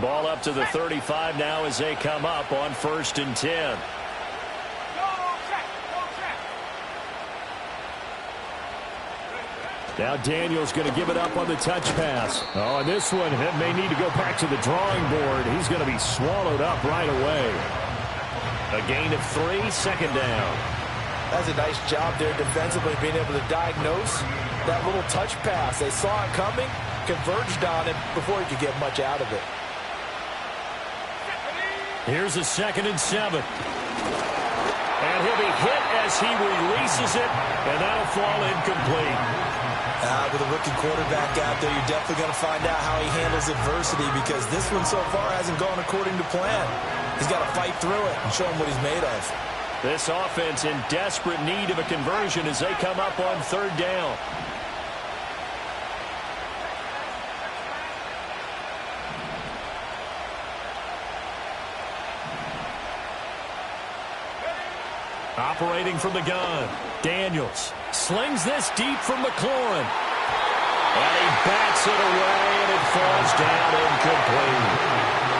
Ball up to the 35 now as they come up on 1st and 10. Now Daniels going to give it up on the touch pass. Oh, and this one may need to go back to the drawing board. He's going to be swallowed up right away. A gain of 3, 2nd down. That's a nice job there defensively, being able to diagnose that little touch pass. They saw it coming, converged on it before he could get much out of it. Here's a 2nd and 7. And he'll be hit as he releases it, and that'll fall incomplete. With a rookie quarterback out there, you're definitely going to find out how he handles adversity, because this one so far hasn't gone according to plan. He's got to fight through it and show him what he's made of. This offense in desperate need of a conversion as they come up on 3rd down. Operating from the gun, Daniels slings this deep from McLaurin. And he bats it away, and it falls down incomplete.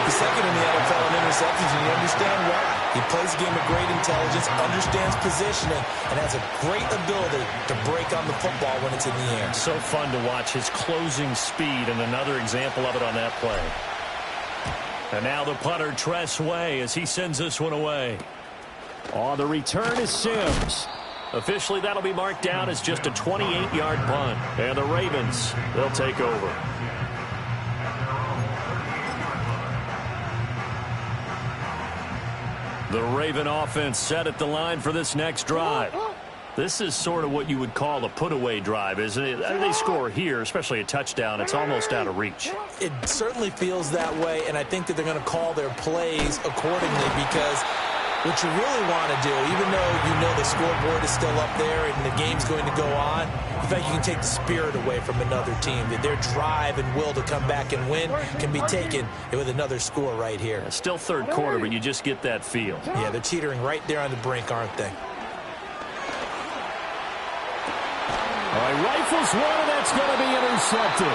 The second in the NFL in interceptions, and you understand why. He plays a game of great intelligence, understands positioning, and has a great ability to break on the football when it's in the air. So fun to watch his closing speed, and another example of it on that play. And now the punter, Tress Way, as he sends this one away. Oh, the return is Sims. Officially, that'll be marked down as just a 28-yard punt. And the Ravens, they'll take over. The Raven offense set at the line for this next drive. This is sort of what you would call a put-away drive, isn't it? They score here, especially a touchdown. It's almost out of reach. It certainly feels that way, and I think that they're going to call their plays accordingly, because what you really want to do, even though you know the scoreboard is still up there and the game's going to go on, in fact, you can take the spirit away from another team. That their drive and will to come back and win can be taken with another score right here. Still 3rd quarter, but you just get that feel. Yeah, they're teetering right there on the brink, aren't they? All right, rifles one, and that's going to be intercepted.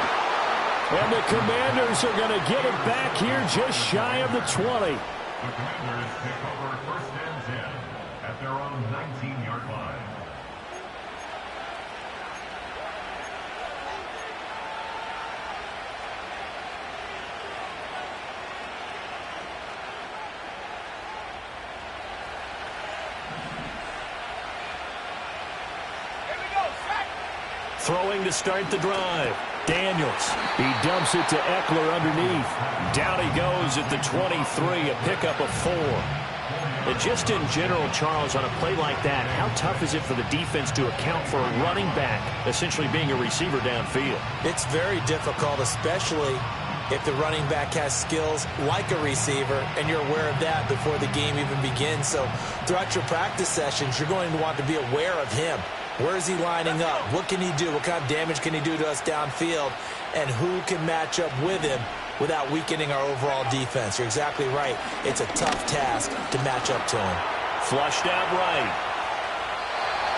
And the Commanders are going to get it back here just shy of the 20. The Commanders take over 1st and 10 at their own 19-yard line. Throwing to start the drive. Daniels. He dumps it to Eckler underneath. Down he goes at the 23, a pickup of 4. And just in general, Charles, on a play like that, how tough is it for the defense to account for a running back essentially being a receiver downfield? It's very difficult, especially if the running back has skills like a receiver, and you're aware of that before the game even begins. So throughout your practice sessions, you're going to want to be aware of him. Where is he lining up? What can he do? What kind of damage can he do to us downfield? And who can match up with him without weakening our overall defense? You're exactly right. It's a tough task to match up to him. Flushed out right.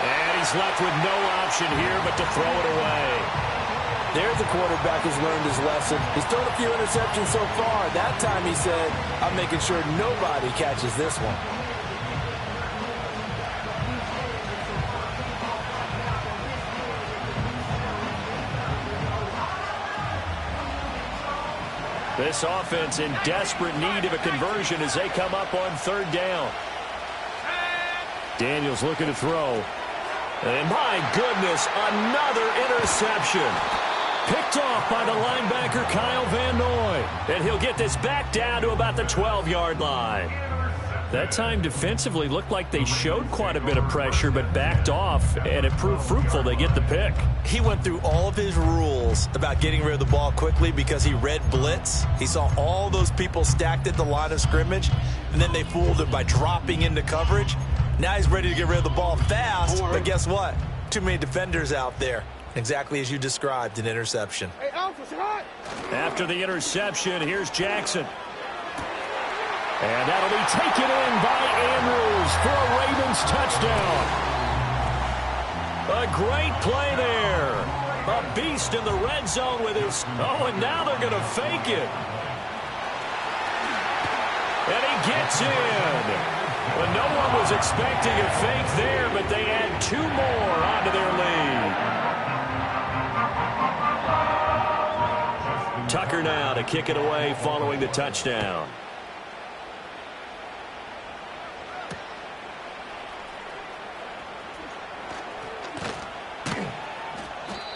And he's left with no option here but to throw it away. There's a quarterback who's learned his lesson. He's thrown a few interceptions so far. That time he said, I'm making sure nobody catches this one. This offense in desperate need of a conversion as they come up on third down. Daniels looking to throw. And my goodness, another interception. Picked off by the linebacker Kyle Van Noy. And he'll get this back down to about the 12-yard line. That time defensively looked like they showed quite a bit of pressure but backed off, and it proved fruitful. They get the pick. He went through all of his rules about getting rid of the ball quickly because he read blitz. He saw all those people stacked at the line of scrimmage, and then they fooled him by dropping into coverage. Now he's ready to get rid of the ball fast, but guess what? Too many defenders out there. Exactly as you described, an interception. Hey, Alpha's hot. After the interception, here's Jackson. And that'll be taken in by Andrews for a Ravens touchdown. A great play there. A beast in the red zone with his... Oh, and now they're going to fake it. And he gets in. Well, no one was expecting a fake there, but they add 2 more onto their lead. Tucker now to kick it away following the touchdown.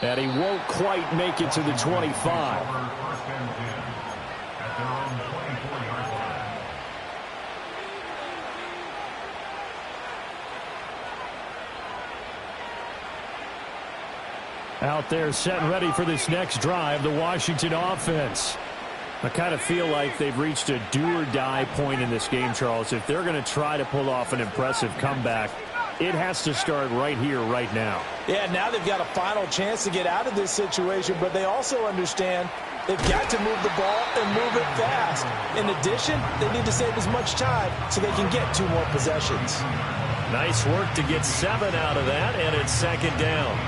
And he won't quite make it to the 25. Out there set and ready for this next drive, the Washington offense. I kind of feel like they've reached a do-or-die point in this game, Charles. If they're going to try to pull off an impressive comeback, it has to start right here, right now. Yeah, now they've got a final chance to get out of this situation, but they also understand they've got to move the ball and move it fast. In addition, they need to save as much time so they can get 2 more possessions. Nice work to get 7 out of that, and it's second down.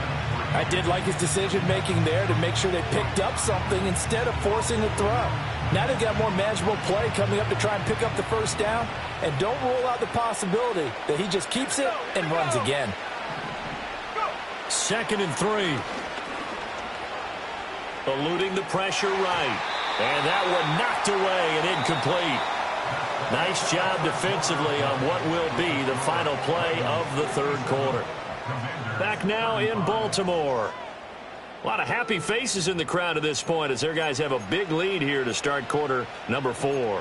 I did like his decision-making there to make sure they picked up something instead of forcing a throw. Now they've got more manageable play coming up to try and pick up the first down, and don't rule out the possibility that he just keeps it and runs again. 2nd and 3. Eluding the pressure right. And that one knocked away and incomplete. Nice job defensively on what will be the final play of the 3rd quarter. Back now in Baltimore. A lot of happy faces in the crowd at this point as their guys have a big lead here to start quarter number 4.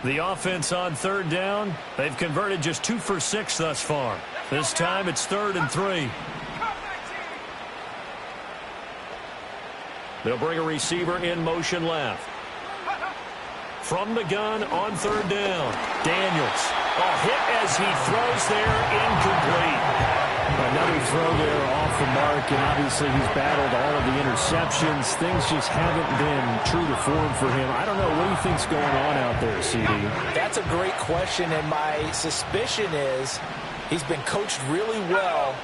The offense on 3rd down, they've converted just 2 for 6 thus far. This time it's 3rd and 3. They'll bring a receiver in motion left. From the gun on 3rd down, Daniels. A hit as he throws there, incomplete. Another throw there off the mark, and obviously he's battled all of the interceptions. Things just haven't been true to form for him. I don't know. What do you think's going on out there, CD? That's a great question, and my suspicion is he's been coached really well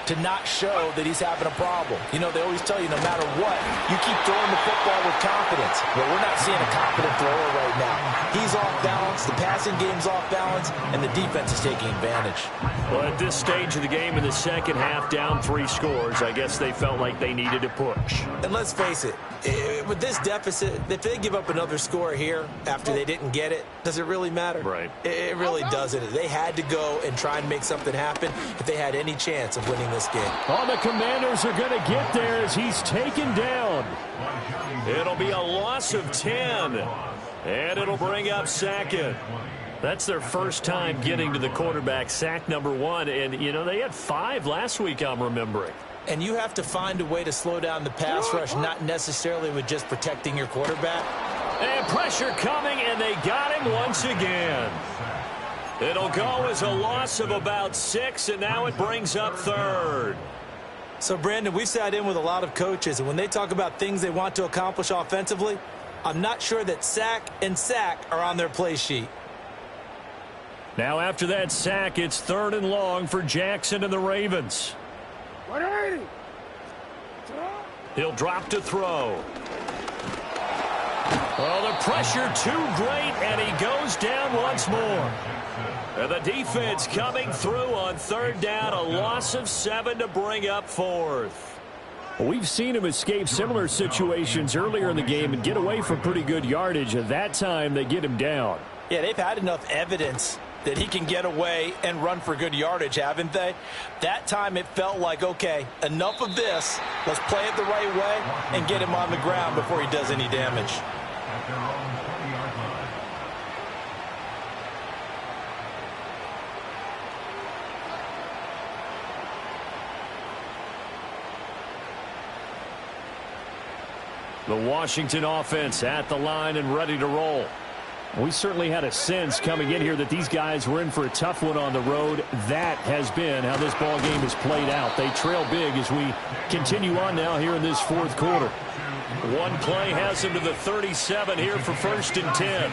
to not show that he's having a problem. You know, they always tell you no matter what, you keep throwing the football with confidence. But we're not seeing a confident thrower right now. He's off balance, the passing game's off balance, and the defense is taking advantage. Well, at this stage of the game in the second half, down 3 scores, I guess they felt like they needed to push. And let's face it, with this deficit, if they give up another score here after they didn't get it, does it really matter? Right. It really doesn't. They had to go and try and make something happen if they had any chance of winning this game. Oh, the Commanders are going to get there as he's taken down. It'll be a loss of 10, and it'll bring up 2nd. That's their first time getting to the quarterback, sack number 1. And, you know, they had 5 last week, I'm remembering. and you have to find a way to slow down the pass rush, not necessarily with just protecting your quarterback. And pressure coming, and they got him once again. It'll go as a loss of about 6, and now it brings up 3rd. So, Brandon, we've sat in with a lot of coaches, and when they talk about things they want to accomplish offensively, I'm not sure that sack and sack are on their play sheet. Now after that sack, it's 3rd and long for Jackson and the Ravens. He'll drop to throw. Oh, the pressure too great, and he goes down once more. And the defense coming through on 3rd down, a loss of 7 to bring up 4th. We've seen him escape similar situations earlier in the game and get away from pretty good yardage. At that time, they get him down. Yeah, they've had enough evidence that he can get away and run for good yardage, haven't they? That time it felt like, okay, enough of this. Let's play it the right way and get him on the ground before he does any damage. The Washington offense at the line and ready to roll. We certainly had a sense coming in here that these guys were in for a tough one on the road. That has been how this ball game has played out. They trail big as we continue on now here in this 4th quarter. One play has him to the 37 here for 1st and 10.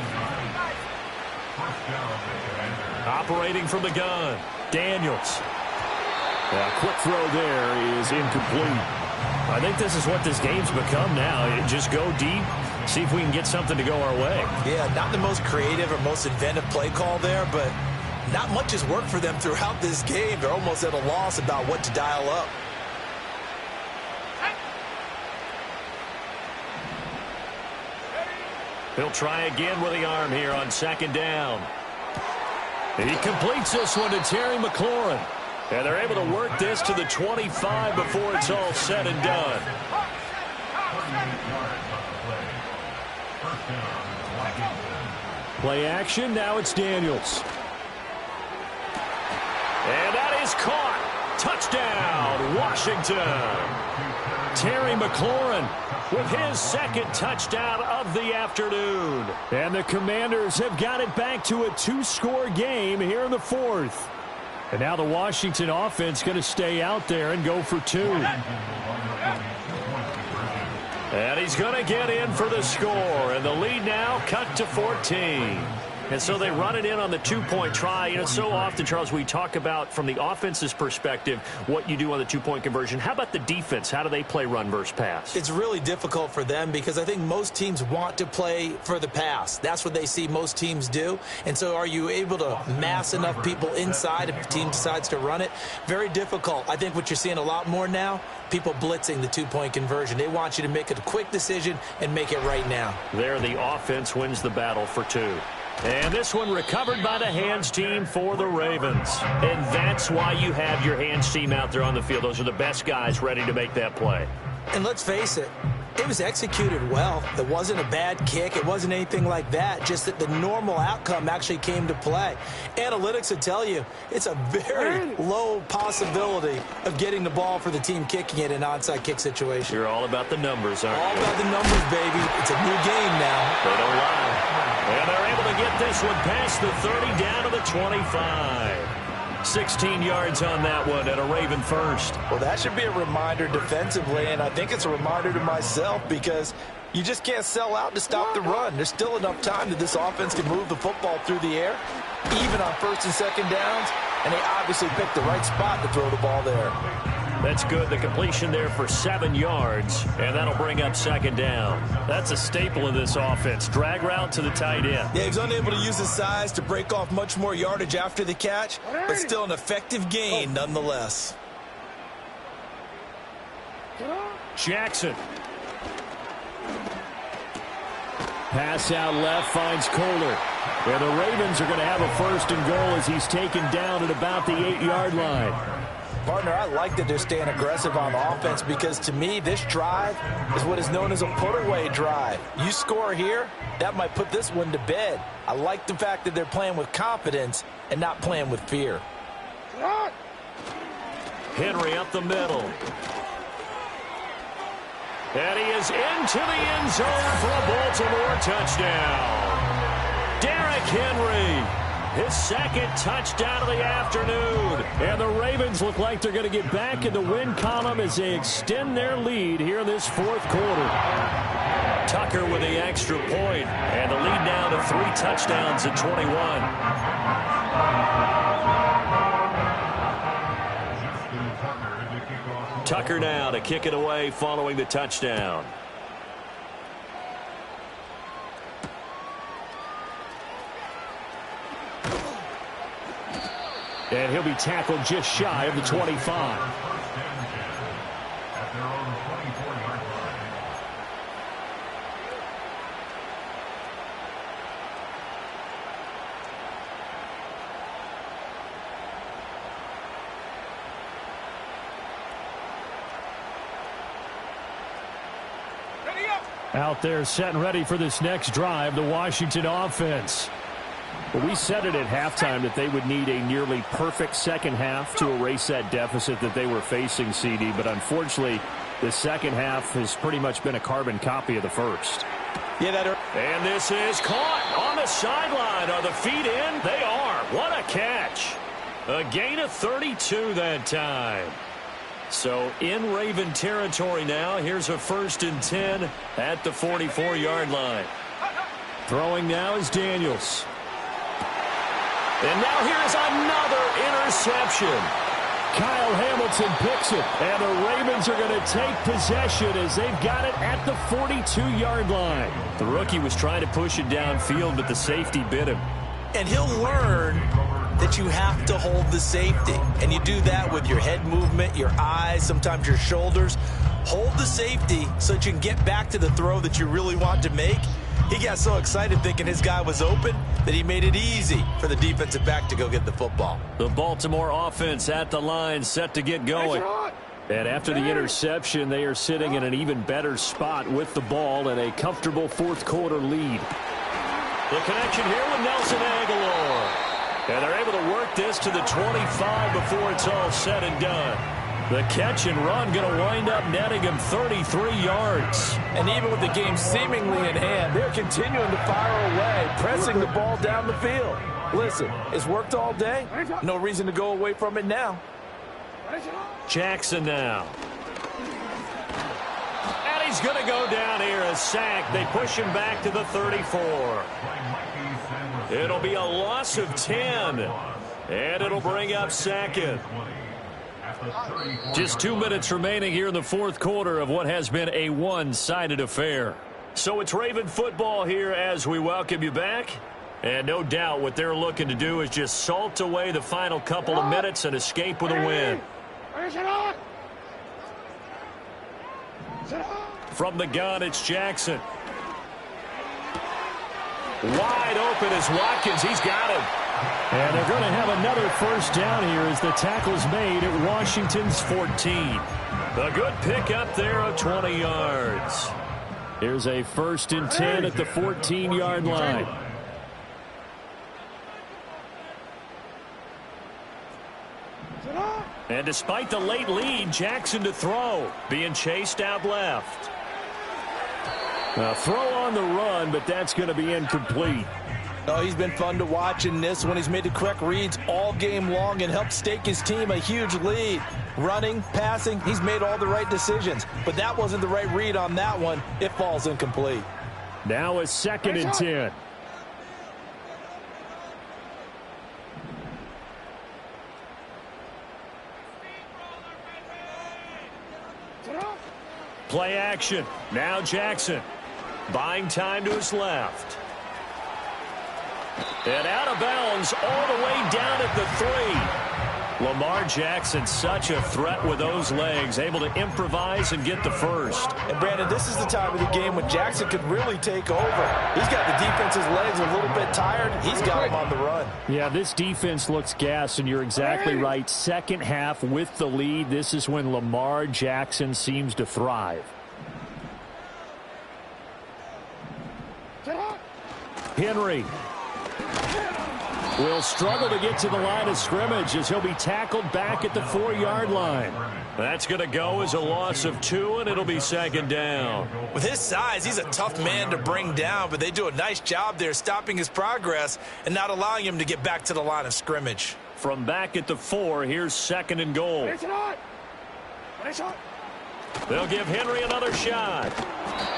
Operating from the gun, Daniels. A quick throw there is incomplete. I think this is what this game's become now. Just go deep, see if we can get something to go our way. Yeah, not the most creative or most inventive play call there, but not much has worked for them throughout this game. They're almost at a loss about what to dial up. He'll try again with the arm here on 2nd down. And he completes this one to Terry McLaurin. And they're able to work this to the 25 before it's all said and done. Play action, now it's Daniels. And that is caught. Touchdown, Washington. Terry McLaurin with his 2nd touchdown of the afternoon. And the Commanders have got it back to a 2-score game here in the 4th. And now the Washington offense going to stay out there and go for 2. And he's going to get in for the score. And the lead now cut to 14. And so they run it in on the 2-point try. You know, so often, Charles, we talk about from the offense's perspective what you do on the 2-point conversion. How about the defense? How do they play run versus pass? It's really difficult for them because I think most teams want to play for the pass. That's what they see most teams do. And so are you able to mass enough people inside if the team decides to run it? Very difficult. I think what you're seeing a lot more now, people blitzing the 2-point conversion. They want you to make a quick decision and make it right now. There, the offense wins the battle for 2. And this one recovered by the hands team for the Ravens. And that's why you have your hands team out there on the field. Those are the best guys ready to make that play. And let's face it, it was executed well. It wasn't a bad kick. It wasn't anything like that. Just that the normal outcome actually came to play. Analytics would tell you it's a very low possibility of getting the ball for the team kicking it in an onside kick situation. You're all about the numbers, aren't you? All about the numbers, baby. It's a new game now. They don't lie. And they're able to get this one past the 30 down to the 25. 16 yards on that one and a Raven first. Well, that should be a reminder defensively, and I think it's a reminder to myself because you just can't sell out to stop the run. There's still enough time that this offense can move the football through the air, even on 1st and 2nd downs, and they obviously picked the right spot to throw the ball there. That's good. The completion there for 7 yards, and that'll bring up 2nd down. That's a staple of this offense. Drag route to the tight end. Yeah, he was unable to use his size to break off much more yardage after the catch, but still an effective gain nonetheless. Jackson. Pass out left, finds Kohler. And the Ravens are going to have a 1st and goal as he's taken down at about the 8-yard line. Partner, I like that they're staying aggressive on offense because, to me, this drive is what is known as a put-away drive. You score here, that might put this one to bed. I like the fact that they're playing with confidence and not playing with fear. Henry up the middle. And he is into the end zone for a Baltimore touchdown. Derrick Henry, his second touchdown of the afternoon. And the Ravens look like they're going to get back in the win column as they extend their lead here in this fourth quarter. Tucker with the extra point, and the lead now to 3 touchdowns at 21. Tucker now to kick it away following the touchdown. And he'll be tackled just shy of the 25. Out there set and ready for this next drive, the Washington offense. Well, we said it at halftime that they would need a nearly perfect second half to erase that deficit that they were facing, CD. But unfortunately, the second half has pretty much been a carbon copy of the first. Yeah, and this is caught on the sideline. Are the feet in? They are. What a catch. A gain of 32 that time. So in Raven territory now. Here's a 1st and 10 at the 44-yard line. Throwing now is Daniels. And now here's another interception. Kyle Hamilton picks it, and the Ravens are going to take possession as they've got it at the 42-yard line. The rookie was trying to push it downfield, but the safety bit him. And he'll learn that you have to hold the safety. And you do that with your head movement, your eyes, sometimes your shoulders. Hold the safety so that you can get back to the throw that you really want to make. He got so excited thinking his guy was open that he made it easy for the defensive back to go get the football. The Baltimore offense at the line, set to get going. And after the interception, they are sitting in an even better spot with the ball and a comfortable fourth quarter lead. The connection here with Nelson Aguilar. And they're able to work this to the 25 before it's all said and done. The catch and run going to wind up netting him 33 yards. And even with the game seemingly in hand, they're continuing to fire away, pressing the ball down the field. Listen, it's worked all day. No reason to go away from it now. Jackson now. And he's going to go down here, a sack. They push him back to the 34. It'll be a loss of 10. And it'll bring up second. Just 2 minutes remaining here in the fourth quarter of what has been a one-sided affair. So it's Raven football here as we welcome you back. And no doubt what they're looking to do is just salt away the final couple of minutes and escape with a win. From the gun, it's Jackson. Wide open is Watkins. He's got him. And they're going to have another first down here as the tackle's made at Washington's 14. A good pick up there of 20 yards. Here's a 1st and 10 at the 14-yard line. And despite the late lead, Jackson to throw. Being chased out left. A throw on the run, but that's going to be incomplete. Oh, he's been fun to watch in this one. He's made the correct reads all game long and helped stake his team a huge lead. Running, passing, he's made all the right decisions. But that wasn't the right read on that one. It falls incomplete. Now a 2nd and 10. Play action. Now Jackson. Buying time to his left. And out of bounds all the way down at the 3. Lamar Jackson, such a threat with those legs, able to improvise and get the first. And Brandon, this is the time of the game when Jackson could really take over. He's got the defense's legs a little bit tired. He's got him on the run. Yeah, this defense looks gassed, and you're exactly right. Second half with the lead, this is when Lamar Jackson seems to thrive. Henry. will struggle to get to the line of scrimmage as he'll be tackled back at the 4-yard line. That's going to go as a loss of 2, and it'll be 2nd down. With his size, he's a tough man to bring down, but they do a nice job there stopping his progress and not allowing him to get back to the line of scrimmage. From back at the 4, here's 2nd and goal. They'll give Henry another shot.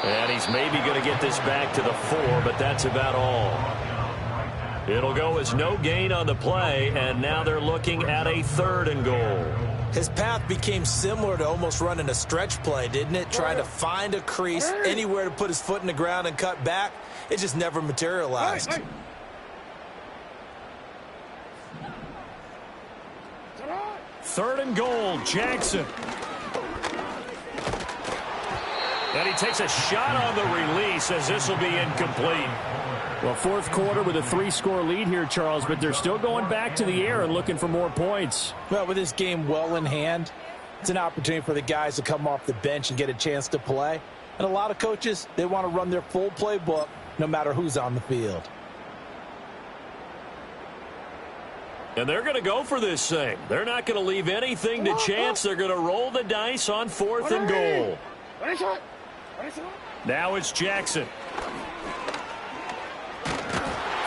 And he's maybe going to get this back to the 4, but that's about all. It'll go as no gain on the play, and now they're looking at a 3rd and goal. His path became similar to almost running a stretch play, didn't it? Trying to find a crease, anywhere to put his foot in the ground and cut back. It just never materialized. 3rd and goal, Jackson. And he takes a shot on the release as this will be incomplete. Well, 4th quarter with a 3-score lead here, Charles, but they're still going back to the air and looking for more points. Well, with this game well in hand, it's an opportunity for the guys to come off the bench and get a chance to play. And a lot of coaches, they want to run their full playbook no matter who's on the field. And they're going to go for this thing. They're not going to leave anything to chance. They're going to roll the dice on 4th and goal. Now it's Jackson.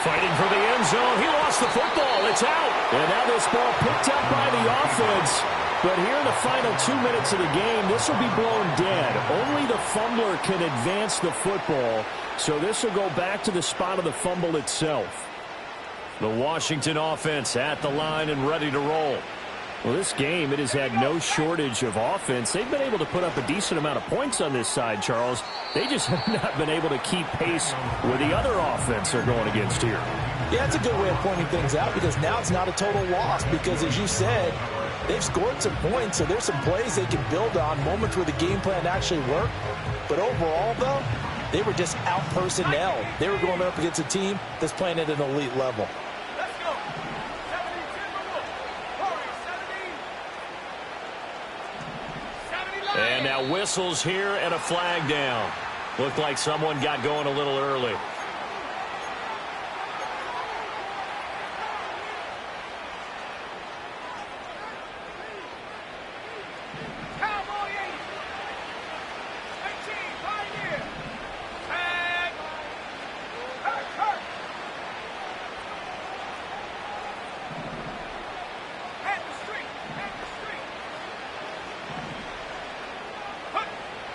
Fighting for the end zone. He lost the football. It's out. And now this ball picked up by the offense. But here in the final 2 minutes of the game, this will be blown dead. Only the fumbler can advance the football. So this will go back to the spot of the fumble itself. The Washington offense at the line and ready to roll. Well, this game, it has had no shortage of offense. They've been able to put up a decent amount of points on this side, Charles. They just have not been able to keep pace with the other offense they're going against here. Yeah, that's a good way of pointing things out because now it's not a total loss because, as you said, they've scored some points, so there's some plays they can build on, moments where the game plan actually worked. But overall, though, they were just out-personnel. They were going up against a team that's playing at an elite level. And now whistles here and a flag down. Looked like someone got going a little early.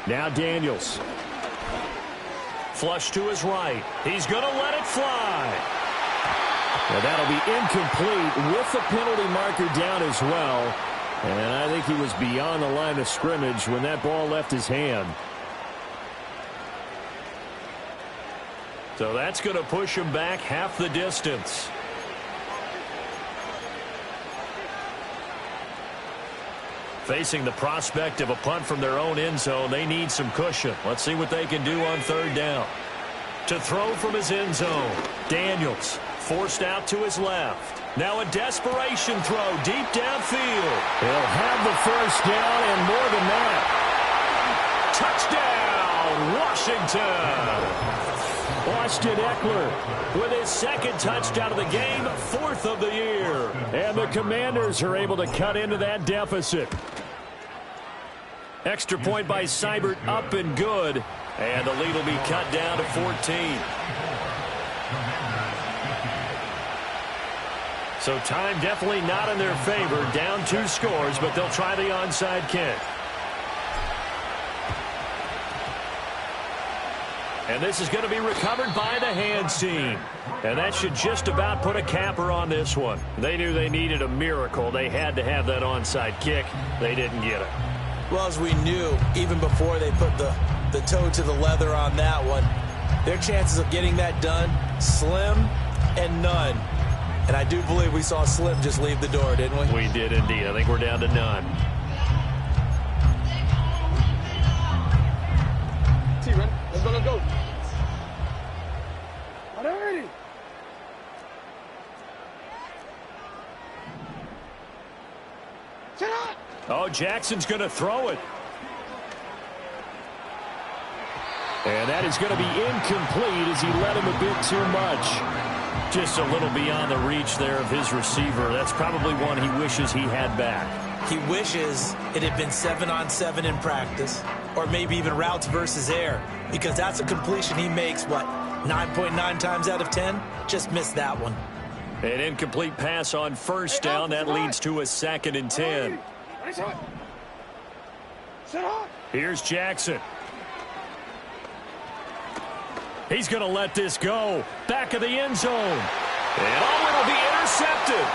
Now Daniels. Flush to his right. He's going to let it fly. Well, that'll be incomplete with the penalty marker down as well. And I think he was beyond the line of scrimmage when that ball left his hand. So that's going to push him back half the distance. Facing the prospect of a punt from their own end zone, they need some cushion. Let's see what they can do on 3rd down. To throw from his end zone, Daniels forced out to his left. Now a desperation throw deep downfield. He'll have the 1st down and more than that. Touchdown, Washington. Austin Eckler with his 2nd touchdown of the game, 4th of the year. And the Commanders are able to cut into that deficit. Extra point by Seibert, up and good. And the lead will be cut down to 14. So time definitely not in their favor. Down 2 scores, but they'll try the onside kick. And this is going to be recovered by the hands team. And that should just about put a capper on this one. They knew they needed a miracle. They had to have that onside kick. They didn't get it. Well, as we knew, even before they put the toe to the leather on that one, their chances of getting that done, slim and none. And I do believe we saw Slim just leave the door, didn't we? We did indeed. I think we're down to none. T-Run, let's go. Alrighty. Oh, Jackson's going to throw it. And that is going to be incomplete as he led him a bit too much. Just a little beyond the reach there of his receiver. That's probably one he wishes he had back. He wishes it had been 7-on-7 in practice, or maybe even routes versus air, because that's a completion he makes, 9.9 times out of 10? Just missed that one. An incomplete pass on first down. That leads to a 2nd and 10. Here's Jackson. He's going to let this go. Back of the end zone. And it'll be intercepted.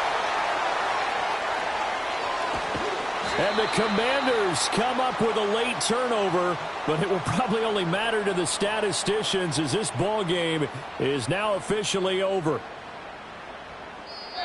And the Commanders come up with a late turnover, but it will probably only matter to the statisticians as this ball game is now officially over.